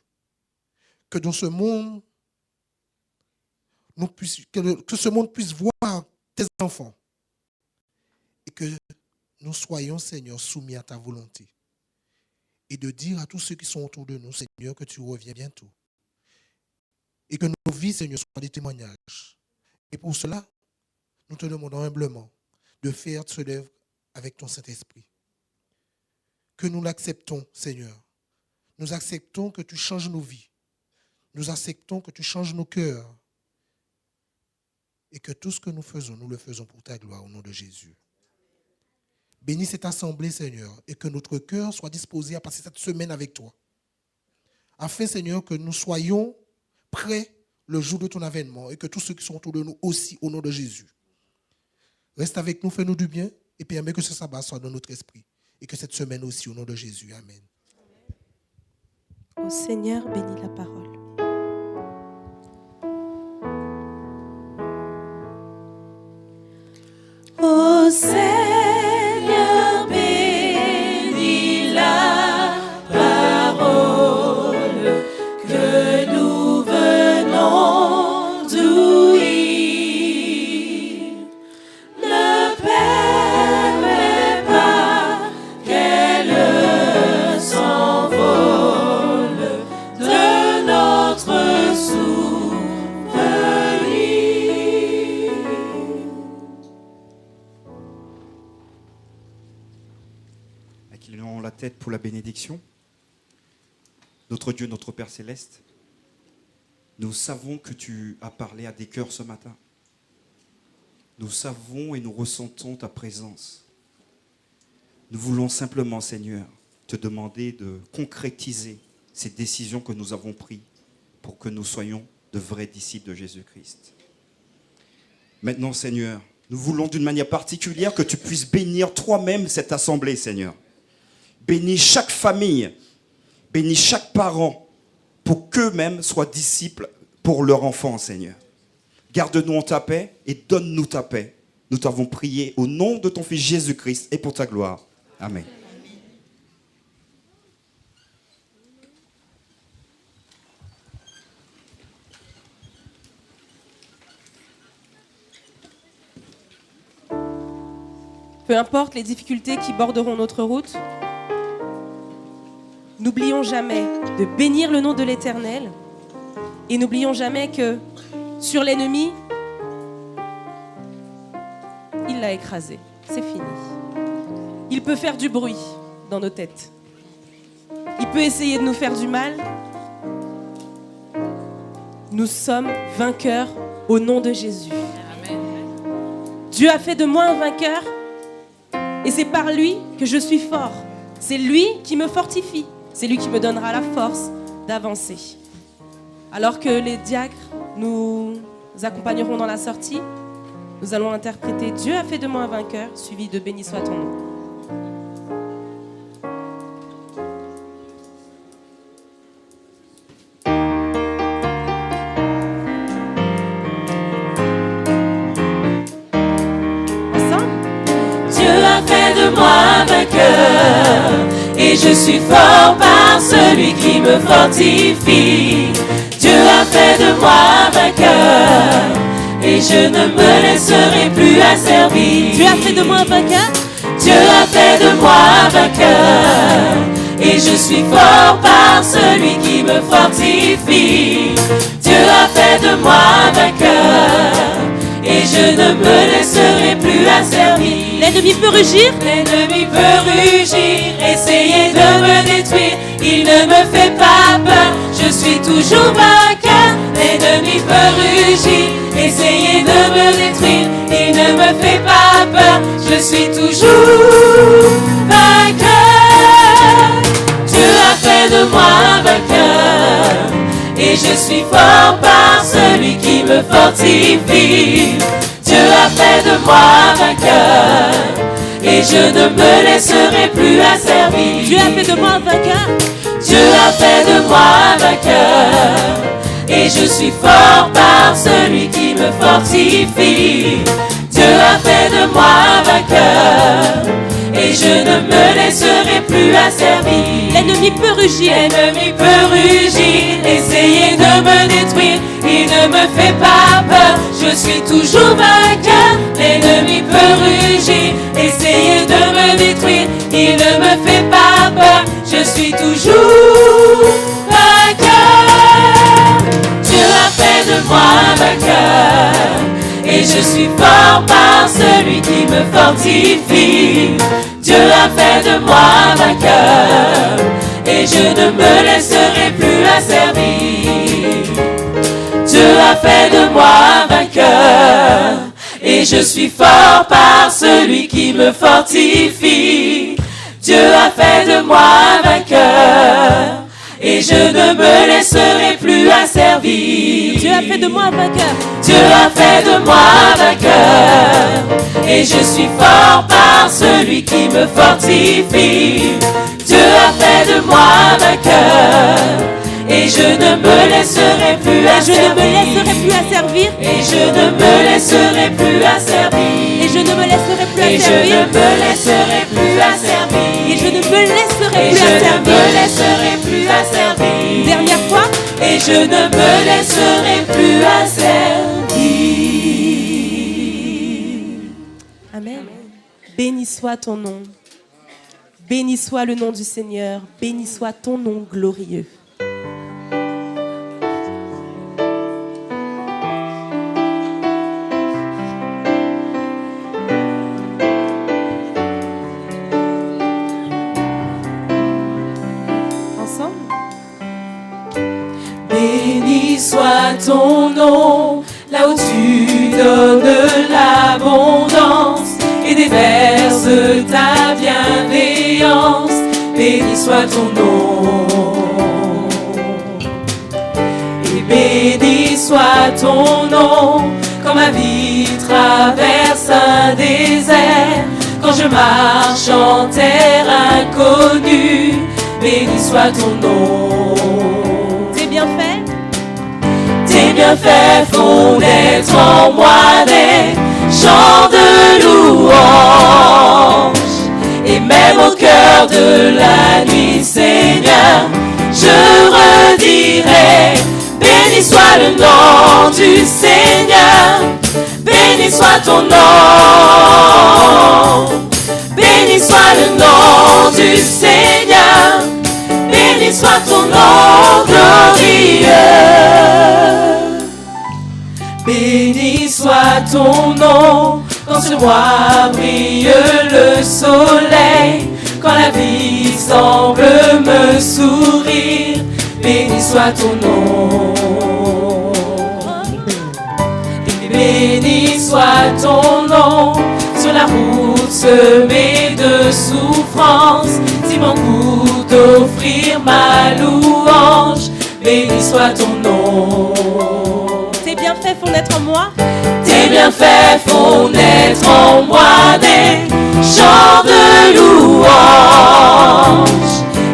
Que dans ce monde, que ce monde puisse voir tes enfants et que nous soyons, Seigneur, soumis à ta volonté. Et de dire à tous ceux qui sont autour de nous, Seigneur, que tu reviens bientôt. Et que nos vies, Seigneur, soient des témoignages. Et pour cela, nous te demandons humblement de faire ce œuvre avec ton Saint-Esprit. Que nous l'acceptons, Seigneur. Nous acceptons que tu changes nos vies. Nous acceptons que tu changes nos cœurs et que tout ce que nous faisons, nous le faisons pour ta gloire au nom de Jésus. Bénis cette assemblée, Seigneur, et que notre cœur soit disposé à passer cette semaine avec toi. Afin, Seigneur, que nous soyons prêts le jour de ton avènement et que tous ceux qui sont autour de nous aussi au nom de Jésus. Reste avec nous, fais-nous du bien et permets que ce sabbat soit dans notre esprit et que cette semaine aussi au nom de Jésus. Amen. Ô Seigneur, bénis la parole. Ô Seigneur, bénis la parole que nous venons d'ouïr. Ne permets pas qu'elle s'envole de notre souvenir. Inclinons la tête pour la bénédiction. Notre Dieu, notre Père céleste, nous savons que tu as parlé à des cœurs ce matin. Nous savons et nous ressentons ta présence. Nous voulons simplement, Seigneur, te demander de concrétiser ces décisions que nous avons prises pour que nous soyons de vrais disciples de Jésus-Christ. Maintenant, Seigneur, nous voulons d'une manière particulière que tu puisses bénir toi-même cette assemblée, Seigneur. Bénis chaque famille, bénis chaque parent pour qu'eux-mêmes soient disciples pour leur enfant, Seigneur. Garde-nous en ta paix et donne-nous ta paix. Nous t'avons prié au nom de ton Fils Jésus-Christ et pour ta gloire. Amen. peu importe les difficultés qui borderont notre route, n'oublions jamais de bénir le nom de l'Éternel et n'oublions jamais que sur l'ennemi, il l'a écrasé. C'est fini. Il peut faire du bruit dans nos têtes. Il peut essayer de nous faire du mal. Nous sommes vainqueurs au nom de Jésus. Amen. Dieu a fait de moi un vainqueur et c'est par lui que je suis fort. C'est lui qui me fortifie. C'est lui qui me donnera la force d'avancer. Alors que les diacres nous accompagneront dans la sortie, nous allons interpréter « Dieu a fait de moi un vainqueur » suivi de « Béni soit ton nom ». Et je suis fort par celui qui me fortifie. Dieu a fait de moi vainqueur et je ne me laisserai plus asservir. Dieu a fait de moi un vainqueur. Dieu a fait de moi vainqueur et je suis fort par celui qui me fortifie. Dieu a fait de moi vainqueur et je ne me laisserai plus asservir. L'ennemi peut rugir, essayer de me détruire. Il ne me fait pas peur, je suis toujours vainqueur. L'ennemi peut rugir, essayer de me détruire. Il ne me fait pas peur, je suis toujours vainqueur. Dieu a fait de moi vainqueur et je suis fort par celui qui me fortifie. Dieu a fait de moi vainqueur et je ne me laisserai plus asservir. Dieu a fait de moi un vainqueur. Dieu a fait de moi vainqueur et je suis fort par celui qui me fortifie. Dieu a fait de moi vainqueur et je ne me laisserai plus asservir. L'ennemi peut rugir, essayer de me détruire. Il ne me fait pas peur, je suis toujours vainqueur. L'ennemi peut rugir, essayer de me détruire. Il ne me fait pas peur, je suis toujours vainqueur. Dieu a fait de moi vainqueur et je suis fort par celui qui me fortifie. Dieu a fait de moi vainqueur et je ne me laisserai plus asservir. Dieu a fait de moi vainqueur et je suis fort par celui qui me fortifie. Dieu a fait de moi vainqueur et je ne me laisserai plus asservir. Dieu a fait de moi un vainqueur. Dieu a fait de moi vainqueur et je suis fort par celui qui me fortifie. Dieu a fait de moi vainqueur et je ne me laisserai plus asservir. Et je ne me laisserai plus asservir. Et je ne me laisserai plus Et je ne me laisserai plus asservir. Et je ne me laisserai Et plus je ne asservir. me laisserai plus asservir. Dernière fois. Et je ne me laisserai plus asservir. Amen. Béni soit ton nom. Béni soit le nom du Seigneur. Béni soit ton nom glorieux. Béni soit ton nom, là où tu donnes l'abondance et déverses ta bienveillance. Béni soit ton nom. Et béni soit ton nom, quand ma vie traverse un désert, quand je marche en terre inconnue. Béni soit ton nom. Tes bienfaits, tes bienfaits font naître en moi des chants de louange. Et même au cœur de la nuit, Seigneur, je redirai: béni soit le nom du Seigneur, béni soit ton nom. soit le nom du Seigneur, béni soit ton nom glorieux. Béni soit ton nom, quand sur moi brille le soleil, quand la vie semble me sourire, béni soit ton nom. Béni soit ton nom, sur la route semée de souffrance, si mon goût d'offrir ma louange, béni soit ton nom. Tes bienfaits font naître en moi. Tes bienfaits font naître en moi des chants de louange.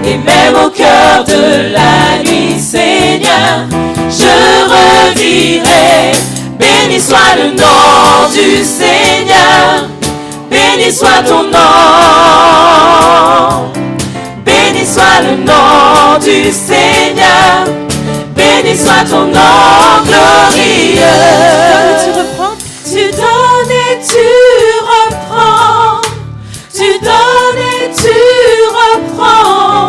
Et même au cœur de la nuit, Seigneur, je redirai, béni soit le nom du Seigneur, béni soit ton nom. Béni soit le nom du Seigneur, béni soit ton nom glorieux. Tu reprends. Tu donnes et tu reprends, tu donnes et tu reprends.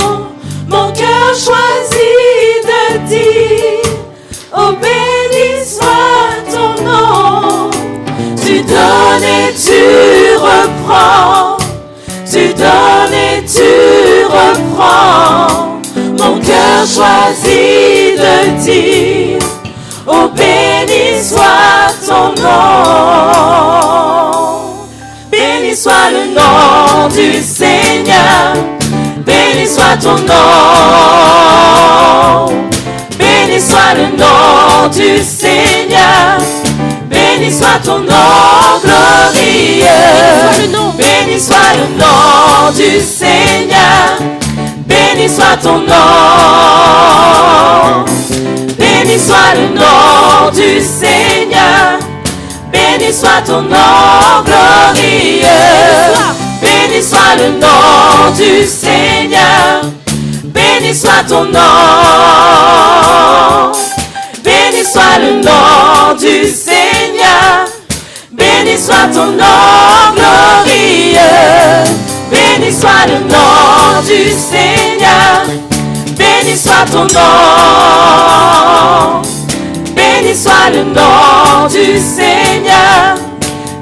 Mon cœur choisit de dire, oh béni soit ton nom. Tu donnes et tu reprends, tu donnes et tu reprends. Mon cœur choisit de dire, oh béni soit ton nom. Béni soit le nom du Seigneur, béni soit ton nom. Béni soit le nom du Seigneur, béni soit ton nom glorieux. Béni soit le nom du Seigneur, béni soit ton nom. Béni soit le nom du Seigneur, béni soit ton nom glorieux. Béni soit le nom du Seigneur, béni soit ton nom. Béni soit le nom du Seigneur, béni soit ton nom glorieux. Béni soit le nom du Seigneur, béni soit ton nom. Béni soit le nom du Seigneur,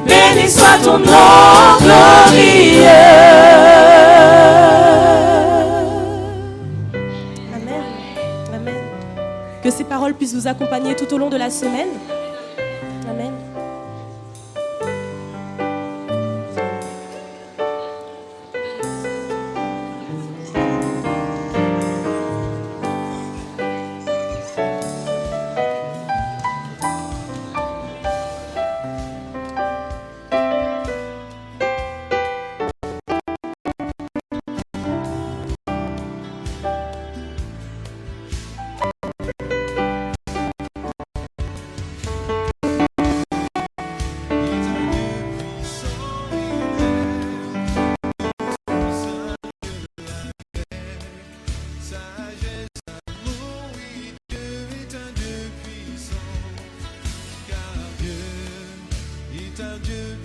béni soit ton nom glorieux. Amen. Amen. Que ces paroles puissent vous accompagner tout au long de la semaine. Amen. Dieu